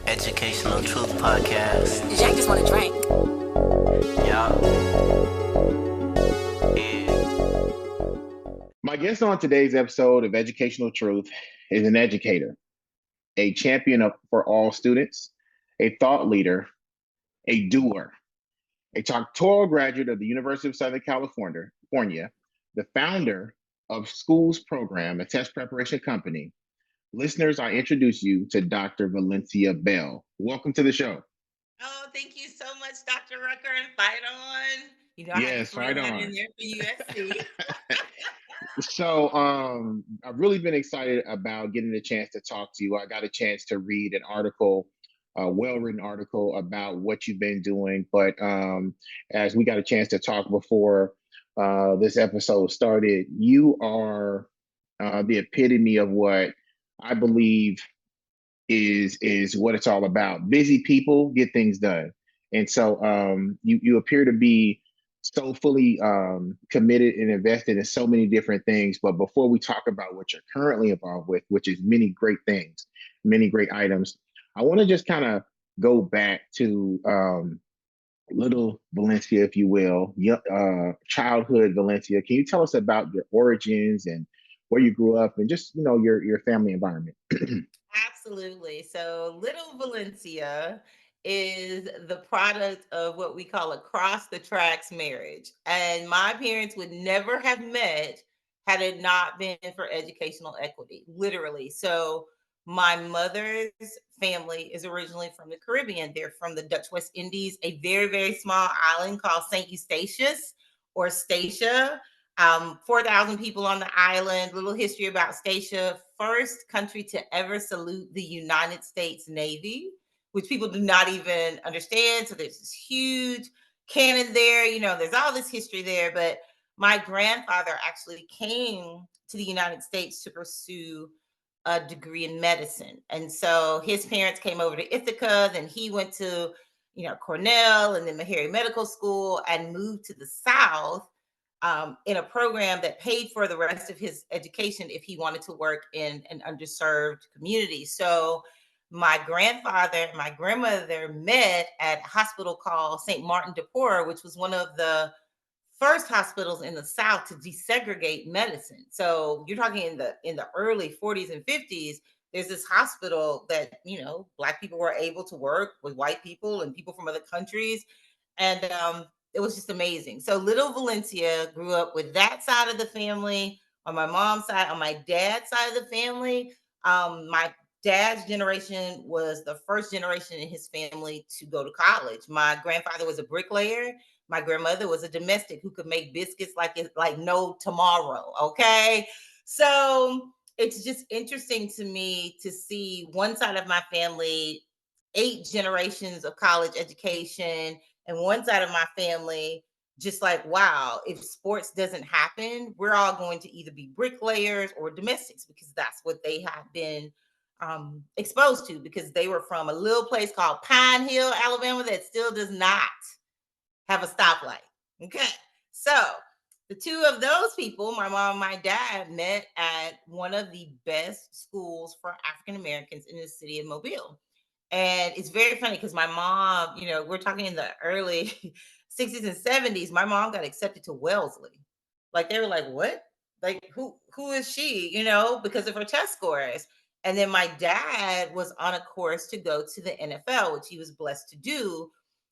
Educational Truth Podcast. Jack just want to drink. Yeah. Yeah. My guest on today's episode of Educational Truth is an educator, a champion for all students, a thought leader, a doer, a doctoral graduate of the University of Southern California, the founder of Schools Program, a test preparation company. Listeners, I introduce you to Dr. Valencia Belle. Welcome to the show. Oh, thank you so much, Dr. Rucker, and fight on. You know, I had to Yes, throw right that on. in there for USC. So I've really been excited about getting a chance to talk to you. I got a chance to read an article, a well-written article about what you've been doing. But as we got a chance to talk before this episode started, you are the epitome of what I believe is what it's all about. Busy people get things done. And so you appear to be so fully committed and invested in so many different things. But before we talk about what you're currently involved with, which is many great things, many great items, I want to just kind of go back to little Valencia, if you will, childhood Valencia. Can you tell us about your origins and where you grew up and just, your family environment? Absolutely. So, little Valencia is the product of what we call a cross the tracks marriage. And my parents would never have met had it not been for educational equity, literally. So, my mother's family is originally from the Caribbean. They're from the Dutch West Indies, a very, very small island called St. Eustatius or Statia. 4,000 people on the island. Little history about Statia. First country to ever salute the United States Navy, which people do not even understand. So there's this huge cannon there. You know, there's all this history there. But my grandfather actually came to the United States to pursue a degree in medicine. And so his parents came over to Ithaca, then he went to, Cornell and then Meharry Medical School and moved to the South in a program that paid for the rest of his education if he wanted to work in an underserved community. So my grandfather and my grandmother met at a hospital called St. Martin de Porres, which was one of the first hospitals in the South to desegregate medicine. So you're talking in the early 40s and 50s. There's this hospital that Black people were able to work with white people and people from other countries, and it was just amazing. So little Valencia grew up with that side of the family on my mom's side. On my dad's side of the family, my dad's generation was the first generation in his family to go to college. My grandfather was a bricklayer. My grandmother was a domestic who could make biscuits like no tomorrow. Okay. So it's just interesting to me to see one side of my family, 8 generations of college education, and one side of my family, just like, wow, if sports doesn't happen, we're all going to either be bricklayers or domestics because that's what they have been exposed to, because they were from a little place called Pine Hill, Alabama, that still does not have a stoplight. Okay. So the two of those people, my mom and my dad, met at one of the best schools for African Americans in the city of Mobile. And it's very funny because my mom, we're talking in the early 60s and 70s, my mom got accepted to Wellesley. Like they were like, what? Like who is she? Because of her test scores. And then my dad was on a course to go to the NFL, which he was blessed to do.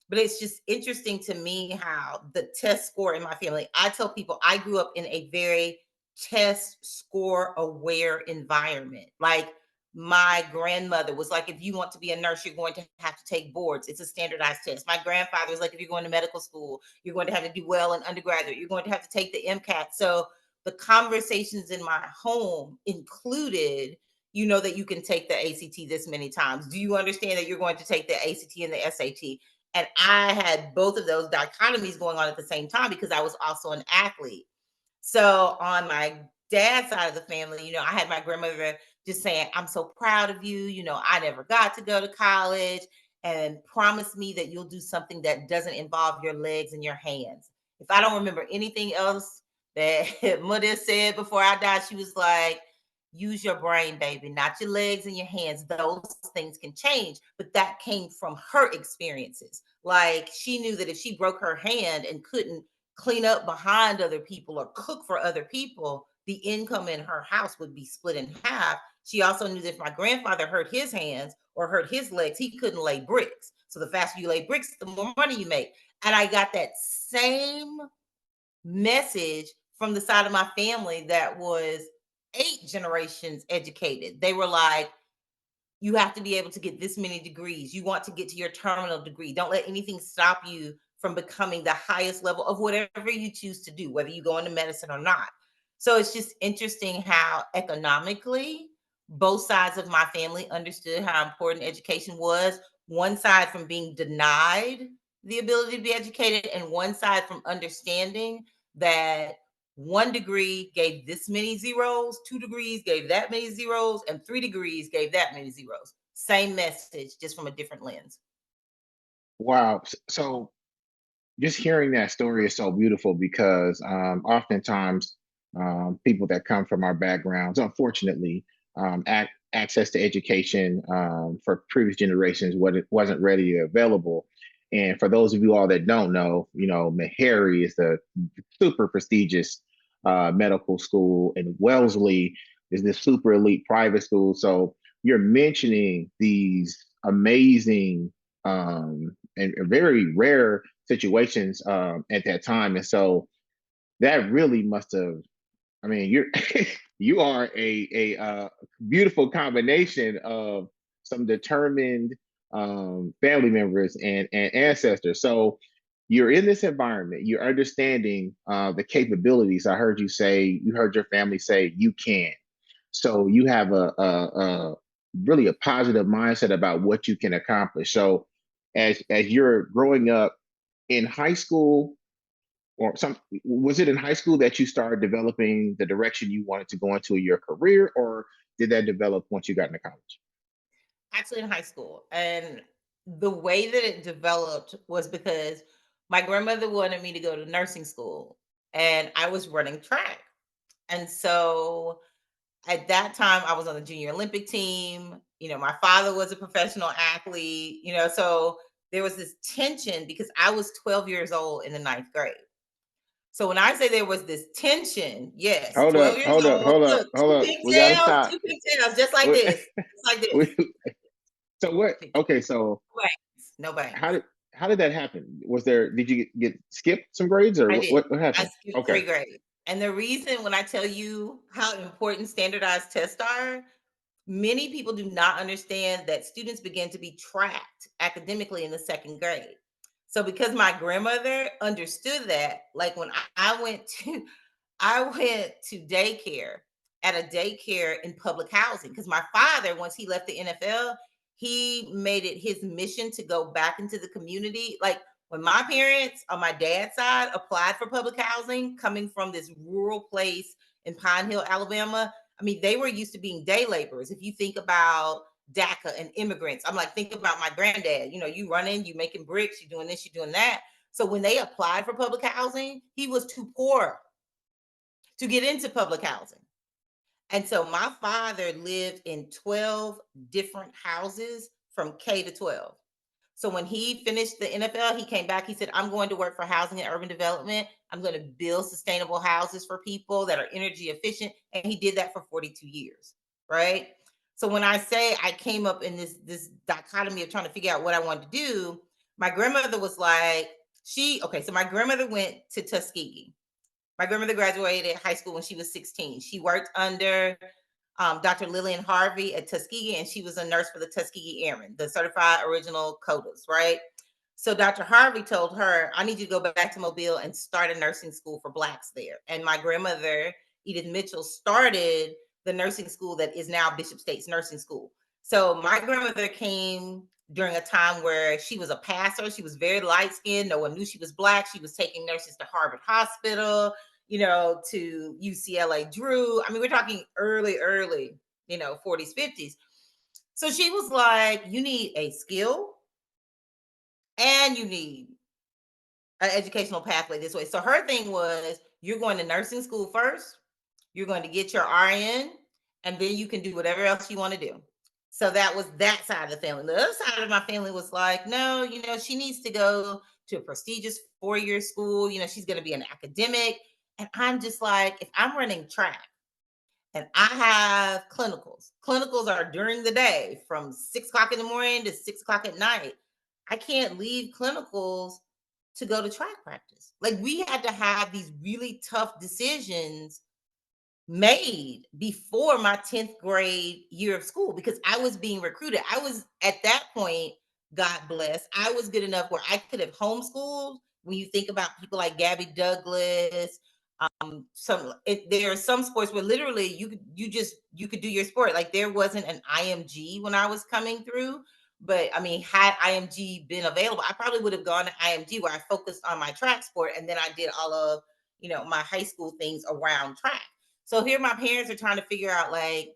But it's just interesting to me how the test score in my family, I tell people I grew up in a very test score aware environment. Like my grandmother was like, if you want to be a nurse, you're going to have to take boards. It's a standardized test. My grandfather was like, if you're going to medical school, you're going to have to do well in undergraduate. You're going to have to take the MCAT. So the conversations in my home included, that you can take the ACT this many times. Do you understand that you're going to take the ACT and the SAT? And I had both of those dichotomies going on at the same time because I was also an athlete. So on my dad's side of the family, I had my grandmother just saying, I'm so proud of you. I never got to go to college, and promise me that you'll do something that doesn't involve your legs and your hands. If I don't remember anything else that Mother said before I died, she was like, use your brain, baby, not your legs and your hands. Those things can change. But that came from her experiences. Like she knew that if she broke her hand and couldn't clean up behind other people or cook for other people, the income in her house would be split in half. She also knew that if my grandfather hurt his hands or hurt his legs, he couldn't lay bricks. So the faster you lay bricks, the more money you make. And I got that same message from the side of my family that was 8 generations educated. They were like, you have to be able to get this many degrees. You want to get to your terminal degree. Don't let anything stop you from becoming the highest level of whatever you choose to do, whether you go into medicine or not. So it's just interesting how economically both sides of my family understood how important education was. One side from being denied the ability to be educated, and one side from understanding that 1 degree gave this many zeros, 2 degrees gave that many zeros, and 3 degrees gave that many zeros. Same message, just from a different lens. Wow. So just hearing that story is so beautiful because oftentimes people that come from our backgrounds, unfortunately, access to education for previous generations wasn't readily available. And for those of you all that don't know, Meharry is the super prestigious medical school, and Wellesley is this super elite private school. So you're mentioning these amazing and very rare situations at that time. And so that really must have, I mean, you're you are a beautiful combination of some determined family members and ancestors. So you're in this environment, you're understanding the capabilities. I heard you say, you heard your family say, you can. So you have a really a positive mindset about what you can accomplish. So as you're growing up in high school, or some was it in high school that you started developing the direction you wanted to go into your career, or did that develop once you got into college? Actually, in high school. And the way that it developed was because my grandmother wanted me to go to nursing school, and I was running track. And so at that time, I was on the junior Olympic team. My father was a professional athlete, so there was this tension because I was 12 years old in the ninth grade. So when I say there was this tension, yes, Hold 12 up, years hold up, old. hold up, Look, hold up. We got to stop. two pigtails, just like We- this, just like this. we- so what? Okay, so Bangs, no how bangs. did that happen? Was there, did you get skipped some grades, or I what did. what I happened? skipped Okay. 3 grades. And the reason when I tell you how important standardized tests are, many people do not understand that students begin to be tracked academically in the second grade. So because my grandmother understood that, like when I went to I went to daycare at a daycare in public housing because my father, once he left the NFL, he made it his mission to go back into the community. Like when my parents on my dad's side applied for public housing, coming from this rural place in Pine Hill, Alabama, I mean, they were used to being day laborers. If you think about DACA and immigrants, I'm like, think about my granddad. You running, you making bricks, you doing this, you doing that. So when they applied for public housing, he was too poor to get into public housing. And so my father lived in 12 different houses from K to 12. So when he finished the NFL, he came back. He said, I'm going to work for housing and urban development. I'm going to build sustainable houses for people that are energy efficient. And he did that for 42 years. Right. So when I say I came up in this dichotomy of trying to figure out what I wanted to do, my grandmother was like, okay, so my grandmother went to Tuskegee. My grandmother graduated high school when she was 16. She worked under Dr. Lillian Harvey at Tuskegee, and she was a nurse for the Tuskegee Airmen, the certified original coders, right? So Dr. Harvey told her, I need you to go back to Mobile and start a nursing school for Blacks there. And my grandmother, Edith Mitchell, started the nursing school that is now Bishop State's Nursing School. So my grandmother came during a time where she was a passer. She was very light skinned. No one knew she was Black. She was taking nurses to Harvard Hospital, to UCLA Drew. I mean, we're talking early, 40s, 50s. So she was like, you need a skill and you need an educational pathway this way. So her thing was, you're going to nursing school first, you're going to get your RN, and then you can do whatever else you want to do. So that was that side of the family. The other side of my family was like, no, she needs to go to a prestigious 4-year school. She's going to be an academic. And I'm just like, if I'm running track and I have clinicals, clinicals are during the day from 6 o'clock in the morning to 6 o'clock at night. I can't leave clinicals to go to track practice. Like, we had to have these really tough decisions made before my 10th grade year of school because I was being recruited. I was at that point, God bless, I was good enough where I could have homeschooled. When you think about people like Gabby Douglas, there are some sports where literally you could do your sport. Like, there wasn't an IMG when I was coming through. But I mean, had IMG been available, I probably would have gone to IMG where I focused on my track sport, and then I did all of my high school things around track. So here my parents are trying to figure out, like,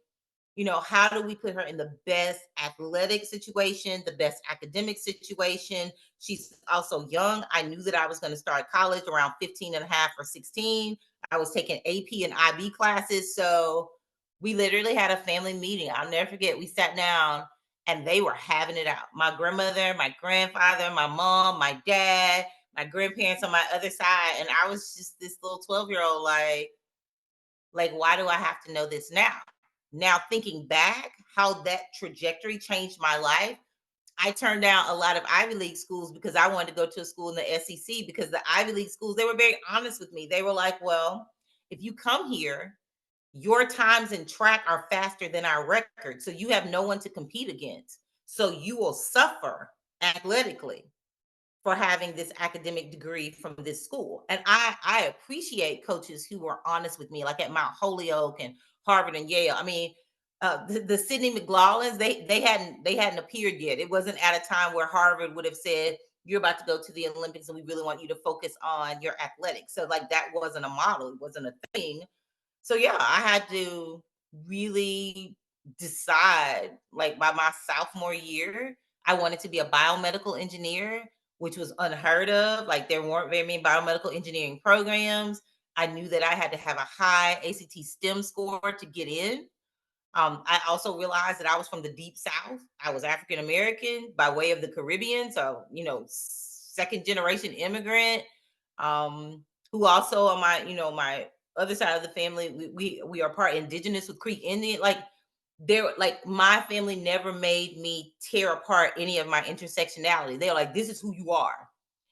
how do we put her in the best athletic situation, the best academic situation? She's also young. I knew that I was going to start college around 15 and a half or 16. I was taking AP and IB classes. So we literally had a family meeting. I'll never forget. We sat down and they were having it out. My grandmother, my grandfather, my mom, my dad, my grandparents on my other side. And I was just this little 12-year-old, like, why do I have to know this now? Now, thinking back, how that trajectory changed my life, I turned down a lot of Ivy League schools because I wanted to go to a school in the SEC, because the Ivy League schools, they were very honest with me. They were like, well, if you come here, your times in track are faster than our record. So you have no one to compete against. So you will suffer athletically for having this academic degree from this school. And I appreciate coaches who were honest with me, like at Mount Holyoke and Harvard and Yale. I mean, the Sidney McLaughlins, they hadn't appeared yet. It wasn't at a time where Harvard would have said, you're about to go to the Olympics and we really want you to focus on your athletics. So like, that wasn't a model, it wasn't a thing. So yeah, I had to really decide, like, by my sophomore year, I wanted to be a biomedical engineer, which was unheard of. Like, there weren't very many biomedical engineering programs. I knew that I had to have a high ACT STEM score to get in. I also realized that I was from the deep South. I was African American by way of the Caribbean, so second generation immigrant. Who also on my other side of the family, we are part indigenous with Creek Indian. Like my family never made me tear apart any of my intersectionality. They're like, this is who you are.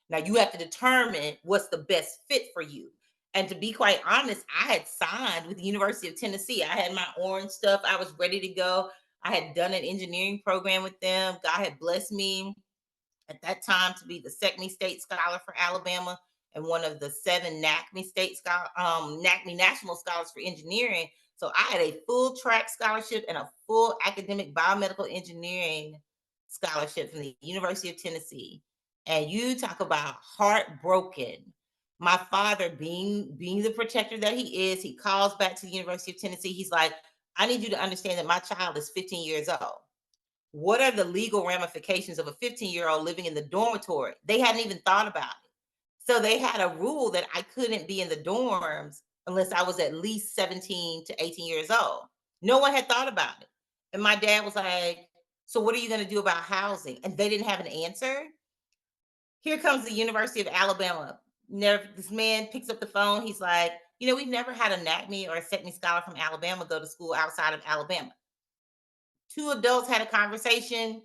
Now you have to determine what's the best fit for you. And to be quite honest, I had signed with the University of Tennessee. I had my orange stuff. I was ready to go. I had done an engineering program with them. God had blessed me at that time to be the SECME State Scholar for Alabama and one of the 7 NACME National Scholars for Engineering. So I had a full track scholarship and a full academic biomedical engineering scholarship from the University of Tennessee. And you talk about heartbroken. My father, being the protector that he is, he calls back to the University of Tennessee. He's like, I need you to understand that my child is 15 years old. What are the legal ramifications of a 15-year-old living in the dormitory? They hadn't even thought about it. So they had a rule that I couldn't be in the dorms unless I was at least 17 to 18 years old. No one had thought about it. And my dad was like, so what are you going to do about housing? And they didn't have an answer. Here comes the University of Alabama. This man picks up the phone. He's like, we've never had a NACME or a SECME scholar from Alabama go to school outside of Alabama. 2 adults had a conversation.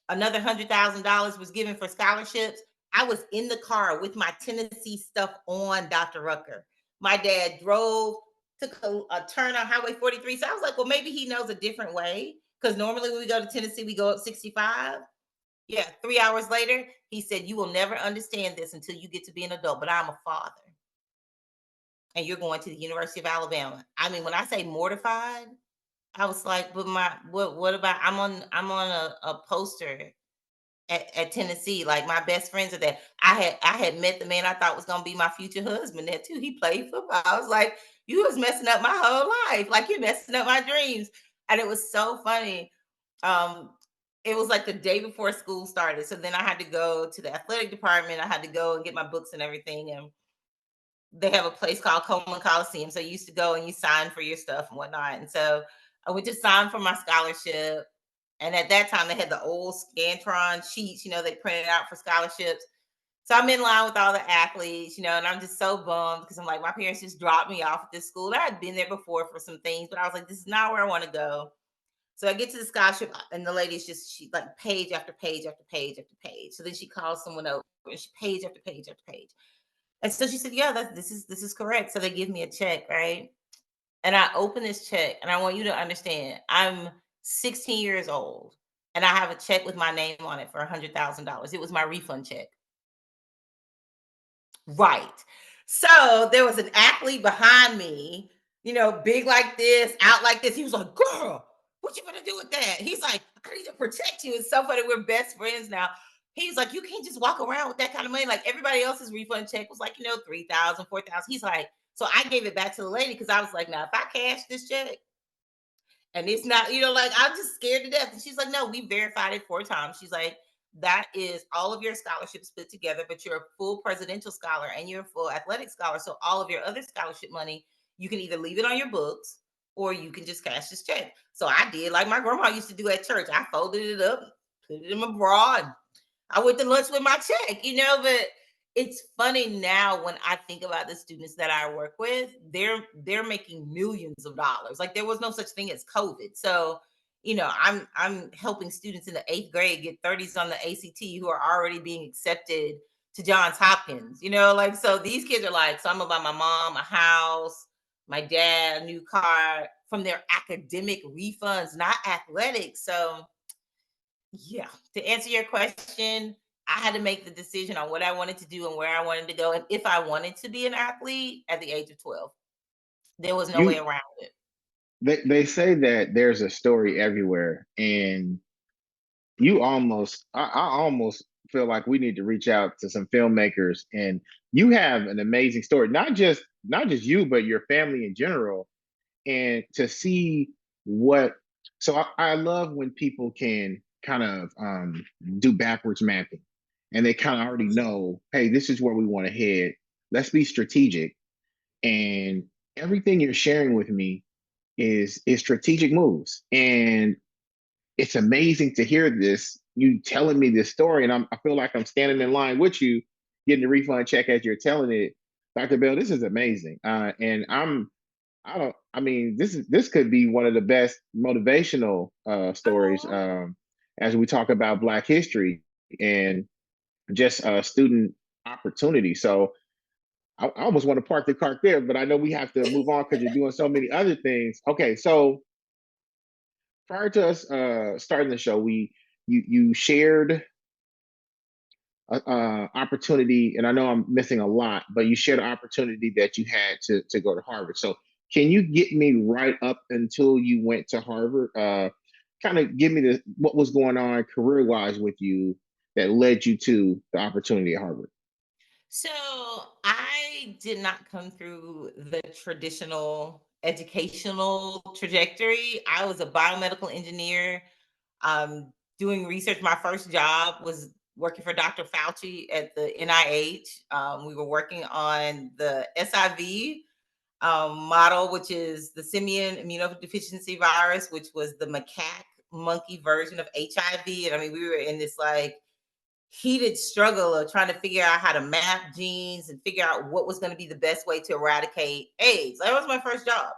Another $100,000 was given for scholarships. I was in the car with my Tennessee stuff on, Dr. Rucker. My dad drove, took a turn on Highway 43. So I was like, well, maybe he knows a different way. Because normally when we go to Tennessee, we go up 65. Yeah, 3 hours later, he said, you will never understand this until you get to be an adult, but I'm a father. And you're going to the University of Alabama. I mean, when I say mortified, I was like, but what about, I'm on a poster at Tennessee. Like, my best friends are there. I had met the man I thought was gonna be my future husband there too. He played football. I was like, you was messing up my whole life. Like, you're messing up my dreams. And it was so funny. It was like the day before school started. So then I had to go to the athletic department. I had to go and get my books and everything. And they have a place called Coleman Coliseum. So you used to go and you sign for your stuff and whatnot. And so I went to sign for my scholarship. And at that time, they had the old Scantron sheets, they printed out for scholarships. So I'm in line with all the athletes, and I'm just so bummed because I'm like, my parents just dropped me off at this school. I had been there before for some things, but I was like, this is not where I want to go. So I get to the scholarship, and the lady's she like page after page after page after page. So then she calls someone over, and she page after page after page. And so she said, "Yeah, this is correct." So they give me a check, right? And I open this check, and I want you to understand, I'm 16 years old, and I have a check with my name on it for $100,000. It was my refund check. Right. So there was an athlete behind me, big like this, out like this. He was like, "Girl, what you gonna do with that?" He's like, "I need to protect you." It's so funny. We're best friends now. He's like, "You can't just walk around with that kind of money." Like everybody else's refund check was like, 3,000, 4,000. He's like, so I gave it back to the lady because I was like, now if I cash this check, and it's not, like I'm just scared to death. And she's like, "No, we verified it 4 times." She's like, "That is all of your scholarships put together, but you're a full presidential scholar and you're a full athletic scholar. So all of your other scholarship money, you can either leave it on your books or you can just cash this check." So I did like my grandma used to do at church. I folded it up, put it in my bra, and I went to lunch with my check, but it's funny now when I think about the students that I work with, they're making millions of dollars. Like there was no such thing as COVID. So, I'm helping students in the 8th grade get 30s on the ACT who are already being accepted to Johns Hopkins, like so these kids are like, so I'm gonna buy my mom a house, my dad a new car from their academic refunds, not athletics. So yeah, to answer your question, I had to make the decision on what I wanted to do and where I wanted to go, and if I wanted to be an athlete at the age of 12. There was no way You around it. they say that there's a story everywhere, and I almost feel like we need to reach out to some filmmakers, and you have an amazing story, not just you, but your family in general, and to see what. So I love when people can kind of do backwards mapping, and they kind of already know, hey, this is where we want to head. Let's be strategic, and everything you're sharing with me is strategic moves, and it's amazing to hear this, you telling me this story, and I feel like I'm standing in line with you, getting the refund check as you're telling it. Dr. Bell, this is amazing. And I don't, I mean, this could be one of the best motivational stories Oh, as we talk about Black history and just student opportunity. So I almost want to park the cart there, but I know we have to move on because you're doing so many other things. Okay, so prior to us starting the show, you shared opportunity, and I know I'm missing a lot, but you shared an opportunity that you had to go to Harvard. So can you get me right up until you went to Harvard? Kind of give me what was going on career wise with you that led you to the opportunity at Harvard. so I did not come through the traditional educational trajectory. I was a biomedical engineer, um, doing research. My first job was working for Dr. Fauci at the NIH. We were working on the SIV model, which is the simian immunodeficiency virus, which was the macaque monkey version of HIV. And I mean, we were in this like heated struggle of trying to figure out how to map genes and figure out what was going to be the best way to eradicate AIDS. That was my first job.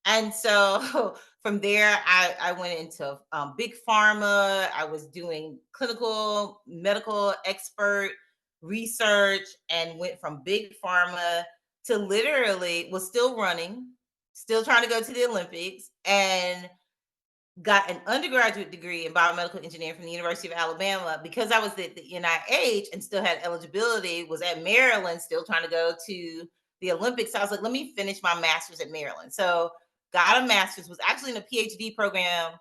And so from there, I went into big pharma. I was doing clinical medical expert research and went from big pharma to literally was still running, still trying to go to the Olympics, and got an undergraduate degree in biomedical engineering from the University of Alabama because I was at the NIH and still had eligibility, was at Maryland, still trying to go to the Olympics. So I was like, let me finish my master's at Maryland. So got a master's, was actually in a PhD program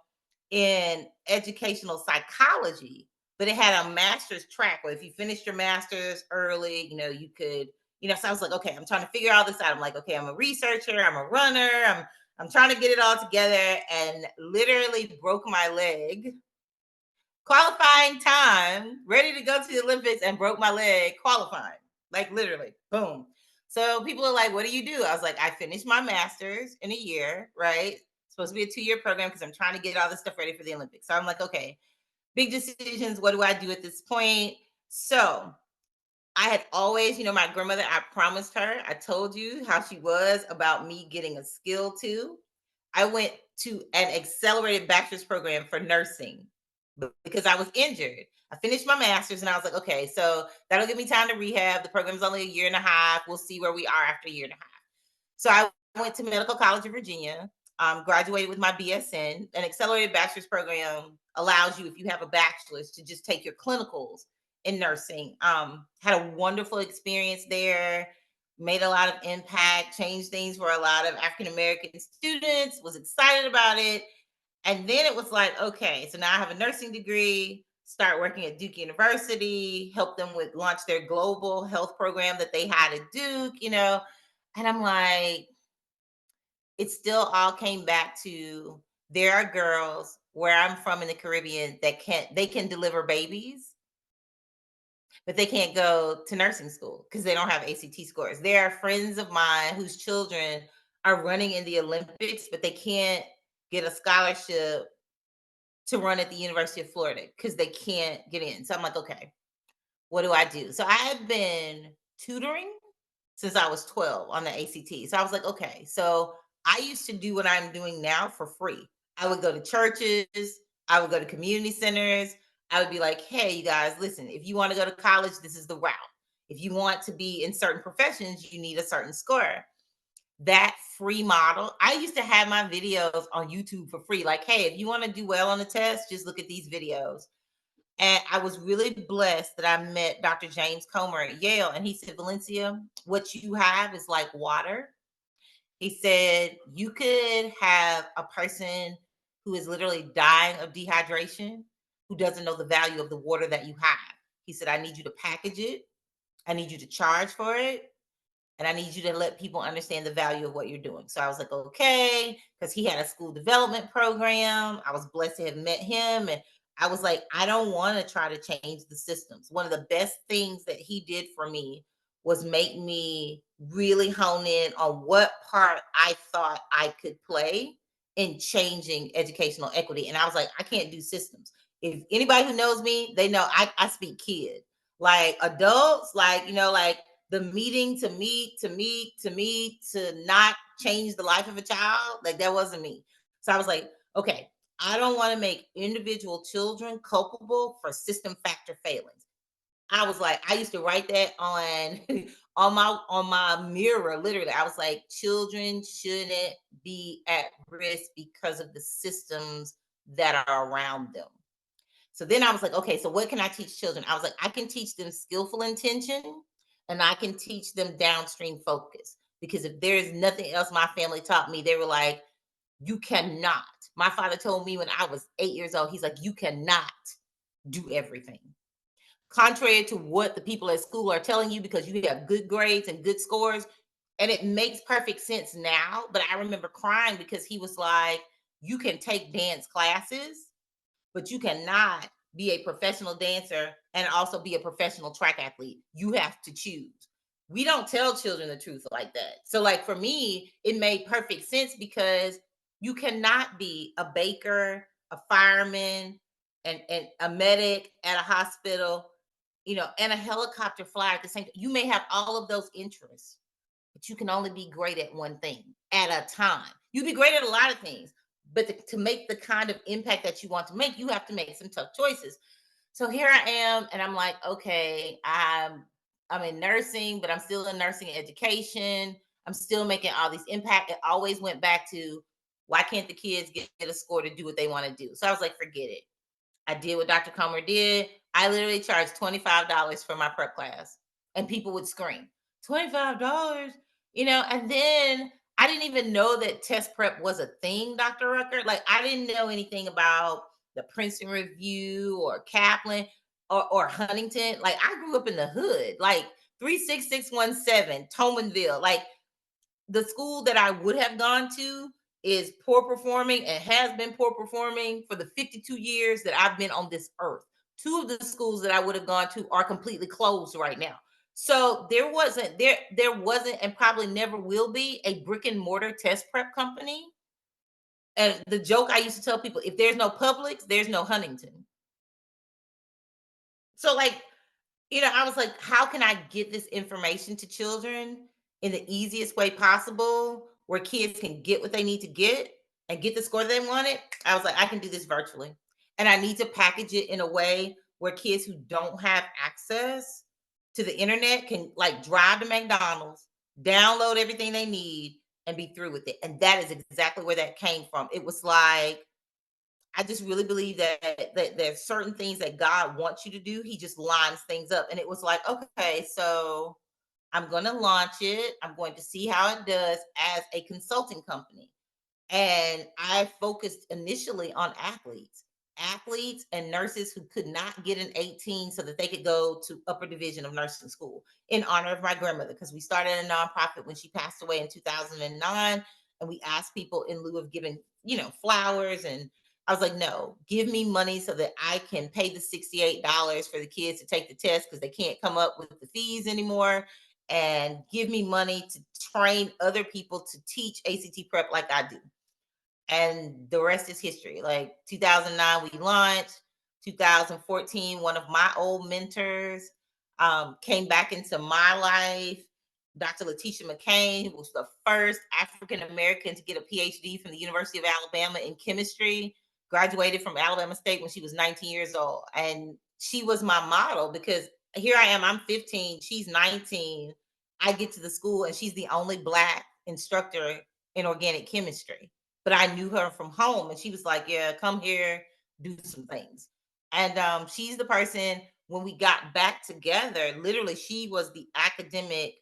in educational psychology, but it had a master's track where if you finished your master's early, you could, so I was like, okay, I'm trying to figure all this out. I'm like, okay, I'm a researcher, I'm a runner, I'm trying to get it all together, and literally broke my leg qualifying time, ready to go to the Olympics, and broke my leg qualifying. Like literally, boom. So people are like, what do you do? I was like, I finished my master's in a year, right? supposed to be a 2-year program because I'm trying to get all this stuff ready for the Olympics. So I'm like, okay, big decisions. What do I do at this point? So I had always, my grandmother, I promised her, I told you how she was about me getting a skill too. I went to an accelerated bachelor's program for nursing because I was injured. I finished my master's and I was like, okay, so that'll give me time to rehab. The program's only a year and a half. We'll see where we are after a year and a half. So I went to Medical College of Virginia, graduated with my BSN. An accelerated bachelor's program allows you, if you have a bachelor's, to just take your clinicals in nursing. Had a wonderful experience there, made a lot of impact, changed things for a lot of African American students, was excited about it. And then it was like, okay, so now I have a nursing degree, start working at Duke University, help them with launch their global health program that they had at Duke, And I'm like, it still all came back to there are girls where I'm from in the Caribbean that they can deliver babies, but they can't go to nursing school because they don't have ACT scores. There are friends of mine whose children are running in the Olympics, but they can't get a scholarship to run at the University of Florida because they can't get in. So I'm like, okay, what do I do? So I have been tutoring since I was 12 on the ACT. So I was like, okay, so I used to do what I'm doing now for free. I would go to churches, I would go to community centers. I would be like, hey, you guys, listen, if you want to go to college, this is the route. If you want to be in certain professions, you need a certain score. That free model, I used to have my videos on YouTube for free. Like, hey, if you want to do well on the test, just look at these videos. And I was really blessed that I met Dr. James Comer at Yale. And he said, Valencia, what you have is like water. He said, you could have a person who is literally dying of dehydration, who doesn't know the value of the water that you have. He said, I need you to package it. I need you to charge for it. And I need you to let people understand the value of what you're doing. So I was like, okay, because he had a school development program. I was blessed to have met him. And I was like, I don't want to try to change the systems. One of the best things that he did for me was make me really hone in on what part I thought I could play in changing educational equity. And I was like, I can't do systems. If anybody who knows me, they know I speak kid. Like adults, like the meeting to not change the life of a child, like that wasn't me. So I was like, okay, I don't want to make individual children culpable for system factor failings. I was like, I used to write that on on my mirror, literally. I was like, children shouldn't be at risk because of the systems that are around them. So then I was like, okay, so what can I teach children? I was like, I can teach them skillful intention and I can teach them downstream focus. Because if there is nothing else my family taught me, they were like, you cannot. My father told me when I was 8 years old, he's like, you cannot do everything. Contrary to what the people at school are telling you, because you have good grades and good scores. And it makes perfect sense now. But I remember crying because he was like, you can take dance classes, but you cannot be a professional dancer and also be a professional track athlete. You have to choose. We don't tell children the truth like that. So, like for me, it made perfect sense because you cannot be a baker, a fireman, and a medic at a hospital, and a helicopter flyer at the same time. You may have all of those interests, but you can only be great at one thing at a time. You be great at a lot of things, but to make the kind of impact that you want to make, you have to make some tough choices. So here I am, and I'm like, okay, I'm in nursing, but I'm still in nursing education. I'm still making all these impact. It always went back to why can't the kids get a score to do what they want to do? So I was like, forget it. I did what Dr. Comer did. I literally charged $25 for my prep class, and people would scream, $25, and then I didn't even know that test prep was a thing, Dr. Rucker. Like, I didn't know anything about the Princeton Review or Kaplan or Huntington. Like, I grew up in the hood, like 36617, Tomanville. Like, the school that I would have gone to is poor performing and has been poor performing for the 52 years that I've been on this earth. Two of the schools that I would have gone to are completely closed right now. So there wasn't and probably never will be a brick and mortar test prep company And the joke I used to tell people, if there's no Publix, there's no Huntington. So like, I was like, how can I get this information to children in the easiest way possible where kids can get what they need to get and get the score they wanted? I was like, I can do this virtually. And I need to package it in a way where kids who don't have access to the internet can like drive to McDonald's, download everything they need, and be through with it. And that is exactly where that came from. It was like, I just really believe that there's certain things that God wants you to do. He just lines things up. And it was like, okay, so I'm going to launch it. I'm going to see how it does as a consulting company. And I focused initially on athletes and nurses who could not get an 18 so that they could go to upper division of nursing school in honor of my grandmother, because we started a nonprofit when she passed away in 2009. And we asked people in lieu of giving, flowers. And I was like, no, give me money so that I can pay the $68 for the kids to take the test because they can't come up with the fees anymore. And give me money to train other people to teach ACT prep like I do. And the rest is history. Like 2009, we launched. 2014, one of my old mentors came back into my life. Dr. Letitia McCain, who was the first African American to get a PhD from the University of Alabama in chemistry, graduated from Alabama State when she was 19 years old. And she was my model because here I am, I'm 15, she's 19. I get to the school and she's the only Black instructor in organic chemistry. But I knew her from home, and she was like, yeah, come here, do some things. And she's the person, when we got back together, literally, she was the academic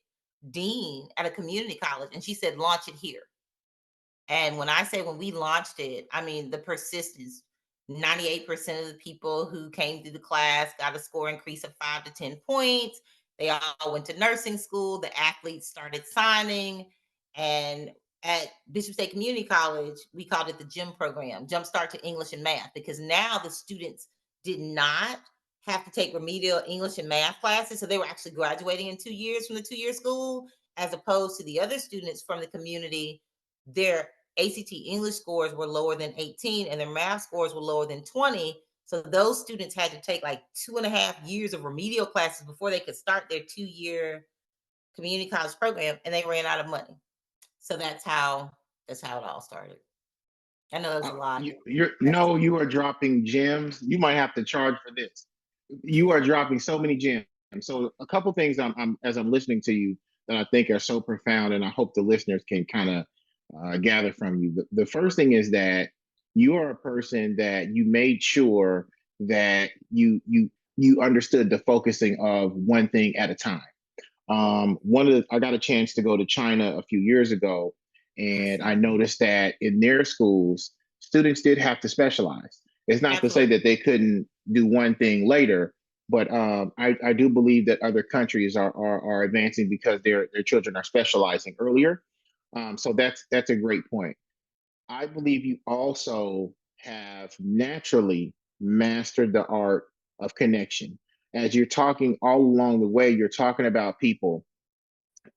dean at a community college, and she said, launch it here. And when I say when we launched it, I mean the persistence. 98% of the people who came through the class got a score increase of 5 to 10 points. They all went to nursing school. The athletes started signing. And at Bishop State Community College, we called it the GEM program, Jumpstart to English and Math, because now the students did not have to take remedial English and math classes. So they were actually graduating in 2 years from the 2-year school, as opposed to the other students from the community. Their ACT English scores were lower than 18 and their math scores were lower than 20. So those students had to take like 2.5 years of remedial classes before they could start their 2-year community college program, and they ran out of money. So that's how it all started. I know there's a lot. You are dropping gems. You might have to charge for this. You are dropping so many gems. So a couple things as I'm listening to you that I think are so profound, and I hope the listeners can kind of gather from you. The first thing is that you are a person that you made sure that you understood the focusing of one thing at a time. I got a chance to go to China a few years ago, and I noticed that in their schools, students did have to specialize. It's not to say that they couldn't do one thing later, but I do believe that other countries are advancing because their children are specializing earlier. So that's a great point. I believe you also have naturally mastered the art of connection. As you're talking all along the way, you're talking about people,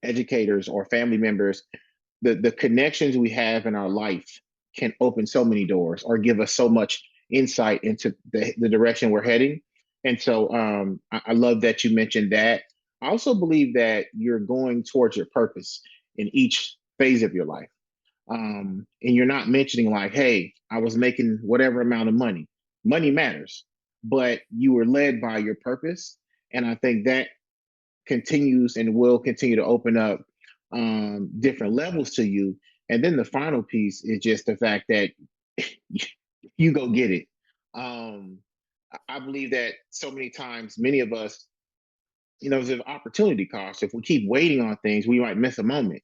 educators, or family members. The connections we have in our life can open so many doors or give us so much insight into the direction we're heading. And so I love that you mentioned that. I also believe that you're going towards your purpose in each phase of your life. And you're not mentioning like, hey, I was making whatever amount of money. Money matters, but you were led by your purpose. And I think that continues and will continue to open up different levels to you. And then the final piece is just the fact that you go get it. I believe that so many times, many of us, there's an opportunity cost. If we keep waiting on things, we might miss a moment.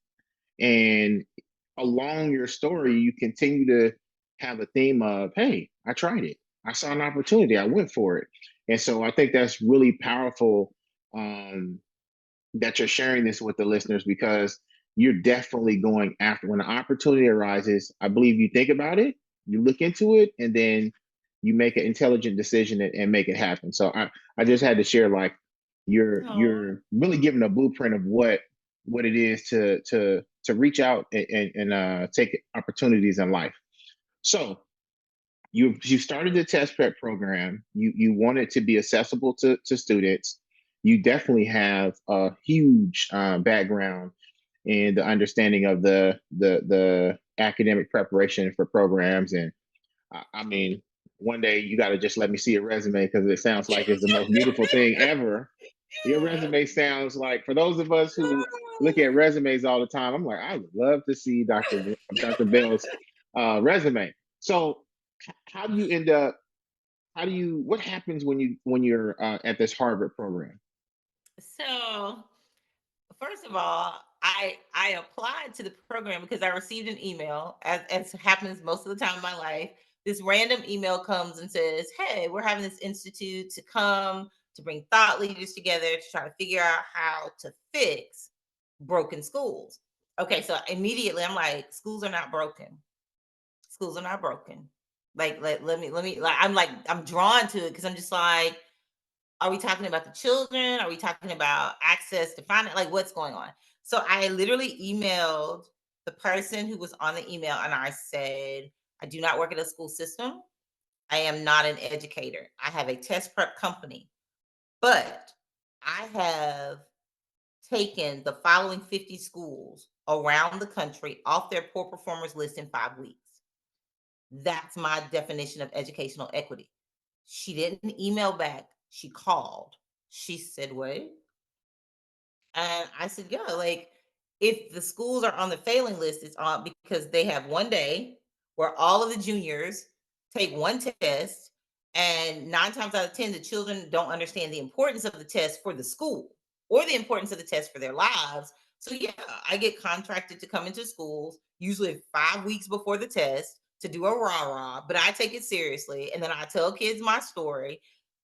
And along your story, you continue to have a theme of, hey, I tried it. I saw an opportunity. I went for it. And so I think that's really powerful that you're sharing this with the listeners, because you're definitely going after when an opportunity arises. I believe you think about it, you look into it, and then you make an intelligent decision and make it happen. So I just had to share, like, you're really giving a blueprint of what it is to reach out and take opportunities in life. So you started the test prep program. You want it to be accessible to students. You definitely have a huge background in the understanding of the academic preparation for programs. And I mean, one day you got to just let me see your resume because it sounds like it's the most beautiful thing ever. Your resume sounds like, for those of us who look at resumes all the time, I'm like, I would love to see Dr. Bell's resume. So how do you end up? How do you? What happens when you're at this Harvard program? So, first of all, I applied to the program because I received an email, as happens most of the time in my life. This random email comes and says, "Hey, we're having this institute to come to bring thought leaders together to try to figure out how to fix broken schools." Okay, so immediately I'm like, schools are not broken. Schools are not broken. Like, let me like I'm drawn to it because I'm just like, are we talking about the children? Are we talking about access to finance? Like, what's going on? So I literally emailed the person who was on the email and I said, I do not work at a school system. I am not an educator. I have a test prep company, but I have taken the following 50 schools around the country off their poor performers list in 5 weeks. That's my definition of educational equity. She didn't email back. She called. She said, "What?" And I said, "Yeah, like if the schools are on the failing list, it's on because they have one day where all of the juniors take one test, and 9 times out of 10, the children don't understand the importance of the test for the school or the importance of the test for their lives." So, yeah, I get contracted to come into schools, usually 5 weeks before the test, to do a rah rah, but I take it seriously. And then I tell kids my story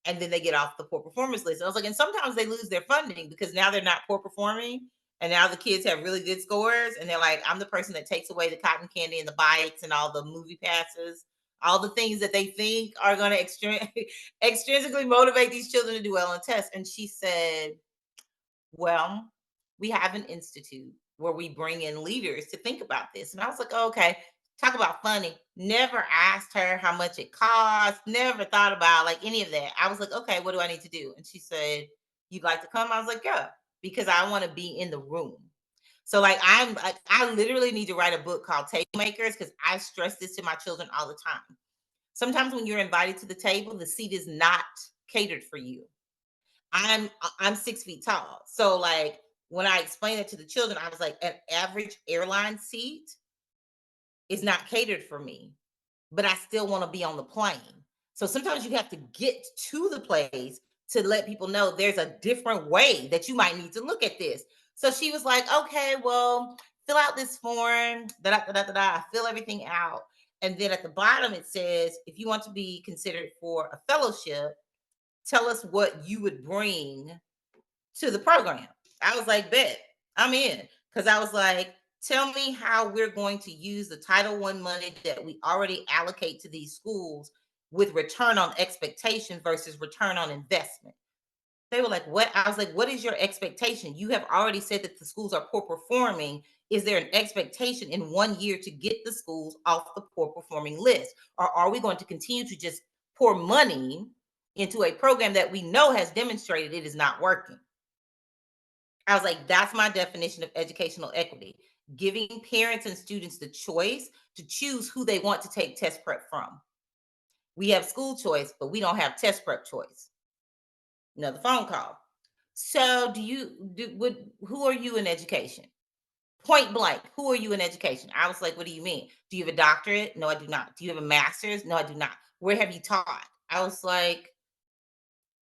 and then they get off the poor performance list. And I was like, and sometimes they lose their funding because now they're not poor performing. And now the kids have really good scores. And they're like, I'm the person that takes away the cotton candy and the bikes and all the movie passes, all the things that they think are going to extrinsically motivate these children to do well on tests. And she said, well, we have an institute where we bring in leaders to think about this. And I was like, oh, okay, talk about funny. Never asked her how much it cost, never thought about like any of that. I was like, okay, what do I need to do? And she said, you'd like to come? I was like, yeah, because I want to be in the room. So like I literally need to write a book called Table Makers because I stress this to my children all the time. Sometimes when you're invited to the table, the seat is not catered for you. I'm 6 feet tall. So like when I explained it to the children, I was like, an average airline seat is not catered for me, but I still want to be on the plane. So sometimes you have to get to the place to let people know there's a different way that you might need to look at this. So she was like, okay, well, fill out this form. Da, da, da, da, da, I fill everything out. And then at the bottom, it says, if you want to be considered for a fellowship, tell us what you would bring to the program. I was like, bet, I'm in. Because I was like, tell me how we're going to use the Title One money that we already allocate to these schools with return on expectation versus return on investment. They were like, what? I was like, what is your expectation? You have already said that the schools are poor performing. Is there an expectation in 1 year to get the schools off the poor performing list? Or are we going to continue to just pour money into a program that we know has demonstrated it is not working? I was like, that's my definition of educational equity, giving parents and students the choice to choose who they want to take test prep from. We have school choice, but we don't have test prep choice. Another phone call. So, who are you in education? Point blank, who are you in education? I was like, what do you mean? Do you have a doctorate? No, I do not. Do you have a master's? No, I do not. Where have you taught? I was like,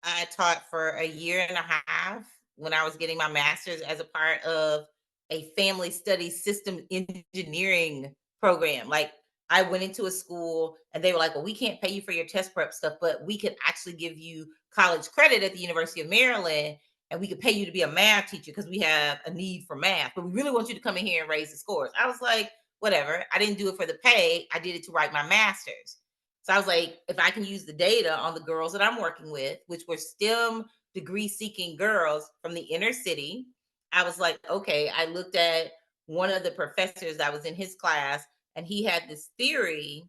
I taught for a year and a half when I was getting my master's as a part of a family studies system engineering program. Like I went into a school and they were like, well, we can't pay you for your test prep stuff, but we could actually give you college credit at the University of Maryland and we could pay you to be a math teacher because we have a need for math, but we really want you to come in here and raise the scores. I was like, whatever. I didn't do it for the pay. I did it to write my master's. So I was like, if I can use the data on the girls that I'm working with, which were STEM degree seeking girls from the inner city, I was like, okay, I looked at one of the professors that was in his class, and he had this theory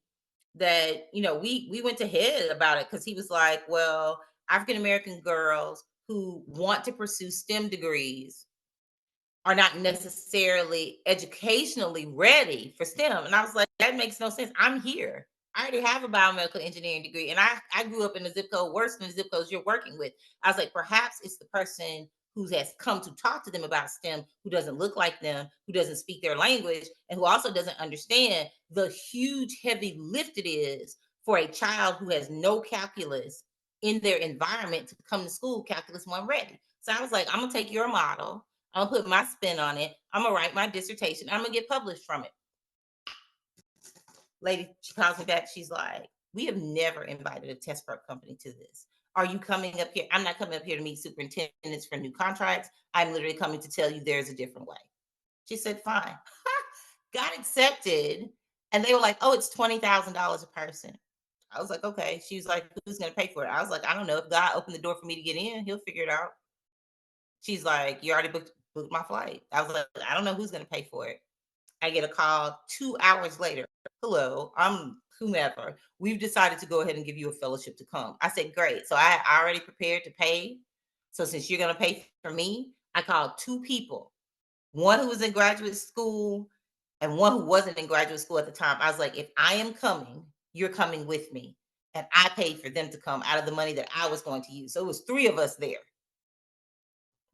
that, we went to head about it because he was like, well, African American girls who want to pursue STEM degrees are not necessarily educationally ready for STEM. And I was like, that makes no sense. I'm here. I already have a biomedical engineering degree, and I grew up in a zip code worse than the zip codes you're working with. I was like, perhaps it's the person who has come to talk to them about STEM, who doesn't look like them, who doesn't speak their language, and who also doesn't understand the huge, heavy lift it is for a child who has no calculus in their environment to come to school calculus one ready. So I was like, I'm gonna take your model, I'm gonna put my spin on it. I'm gonna write my dissertation. I'm gonna get published from it. Lady, she calls me back. She's like, we have never invited a test prep company to this. Are you coming up here? I'm not coming up here to meet superintendents for new contracts. I'm literally coming to tell you there's a different way. She said, fine. Got accepted. And they were like, oh, it's $20,000 a person. I was like, okay. She was like, who's going to pay for it? I was like, I don't know. If God opened the door for me to get in, he'll figure it out. She's like, you already booked my flight. I was like, I don't know who's going to pay for it. I get a call 2 hours later. Hello, I'm whomever. We've decided to go ahead and give you a fellowship to come. I said, great. So I already prepared to pay. So since you're going to pay for me, I called 2 people, one who was in graduate school and one who wasn't in graduate school at the time. I was like, if I am coming, you're coming with me. And I paid for them to come out of the money that I was going to use. So it was 3 of us there.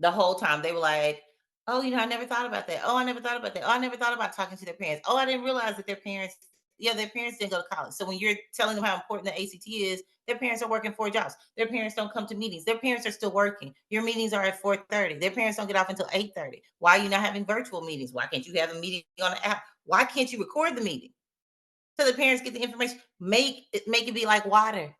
The whole time they were like, oh, I never thought about that. Oh, I never thought about that. Oh, I never thought about talking to their parents. Oh, I didn't realize that their parents, their parents didn't go to college. So when you're telling them how important the ACT is, their parents are working 4 jobs. Their parents don't come to meetings. Their parents are still working. Your meetings are at 4:30. Their parents don't get off until 8:30. Why are you not having virtual meetings? Why can't you have a meeting on the app? Why can't you record the meeting so the parents get the information? Make it be like water.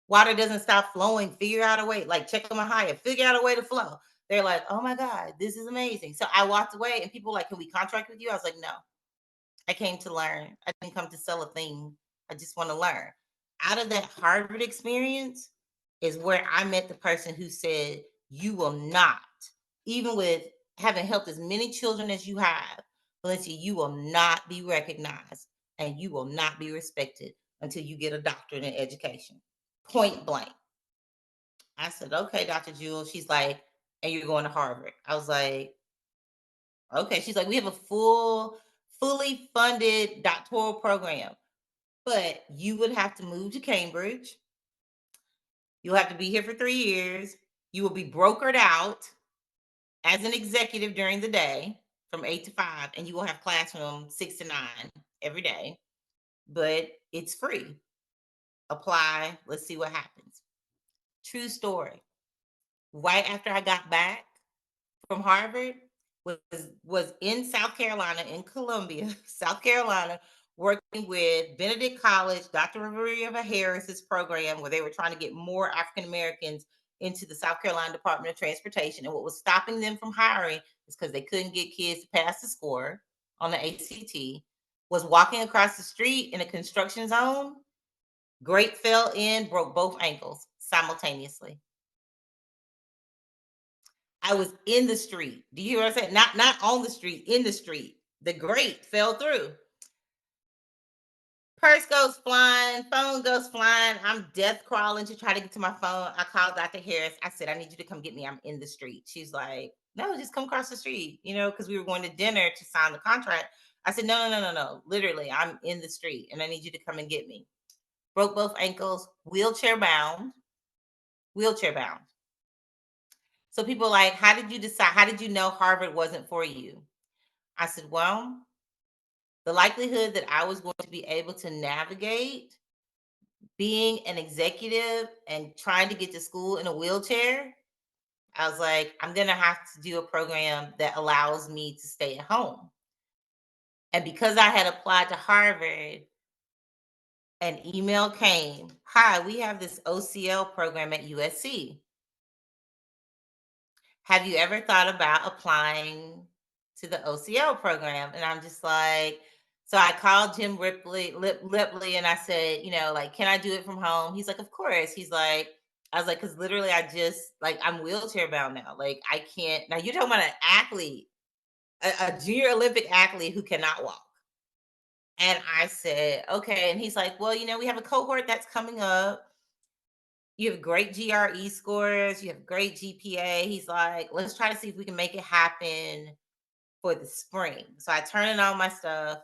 Water doesn't stop flowing. Figure out a way, like check on my higher, figure out a way to flow. They're like, oh my God, this is amazing. So I walked away and people were like, can we contract with you? I was like, no, I came to learn. I didn't come to sell a thing. I just want to learn. Out of that Harvard experience is where I met the person who said, you will not, even with having helped as many children as you have, Valencia, you will not be recognized and you will not be respected until you get a doctorate in education. Point blank. I said, okay, Dr. Jewel. She's like, and you're going to Harvard. I was like, okay. She's like, we have a fully funded doctoral program, but you would have to move to Cambridge. You'll have to be here for 3 years. You will be brokered out as an executive during the day from 8 to 5, and you will have classroom 6 to 9 every day, but it's free. Apply. Let's see what happens. True story. Right after I got back from Harvard, was in South Carolina, in Columbia, South Carolina, working with Benedict College, Dr. Riviera Harris's program, where they were trying to get more African Americans into the South Carolina Department of Transportation. And what was stopping them from hiring is because they couldn't get kids to pass the score on the ACT. Was walking across the street in a construction zone. Great fell in, broke both ankles simultaneously. I was in the street. Do you hear what I'm saying? Not on the street, in the street. The grate fell through. Purse goes flying, phone goes flying. I'm death crawling to try to get to my phone. I called Dr. Harris. I said, I need you to come get me. I'm in the street. She's like, no, just come across the street, because we were going to dinner to sign the contract. I said, no. Literally, I'm in the street and I need you to come and get me. Broke both ankles, wheelchair bound. So people are like, how did you decide? How did you know Harvard wasn't for you? I said, well, the likelihood that I was going to be able to navigate being an executive and trying to get to school in a wheelchair, I was like, I'm going to have to do a program that allows me to stay at home. And because I had applied to Harvard, an email came, hi, we have this OCL program at USC. Have you ever thought about applying to the OCL program? And I'm just like, so I called Jim Lipley and I said, can I do it from home? He's like, of course. I was like, because literally I'm wheelchair bound now. Like I can't, now you're talking about an athlete, a junior Olympic athlete who cannot walk. And I said, okay. And he's like, well, we have a cohort that's coming up. You have great GRE scores, you have great GPA. He's like, let's try to see if we can make it happen for the spring. So I turn in all my stuff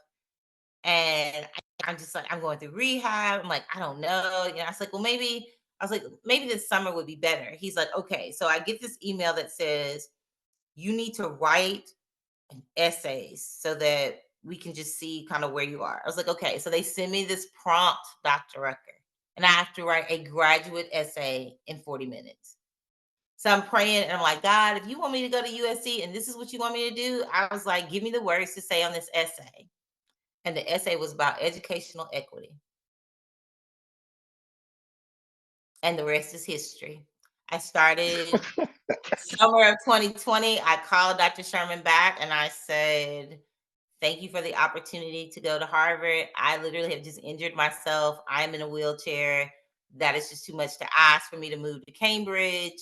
and I'm just like, I'm going through rehab. I'm like, I don't know. I was like, well, maybe, I was like, maybe this summer would be better. He's like, okay. So I get this email that says, you need to write essays so that we can just see kind of where you are. I was like, okay. So they send me this prompt, Dr. Rucker, and I have to write a graduate essay in 40 minutes. So I'm praying and I'm like, God, if you want me to go to USC and this is what you want me to do, I was like, give me the words to say on this essay. And the essay was about educational equity. And the rest is history. I started summer of 2020. I called Dr. Sherman back and I said, thank you for the opportunity to go to Harvard. I literally have just injured myself. I'm in a wheelchair. That is just too much to ask for me to move to Cambridge.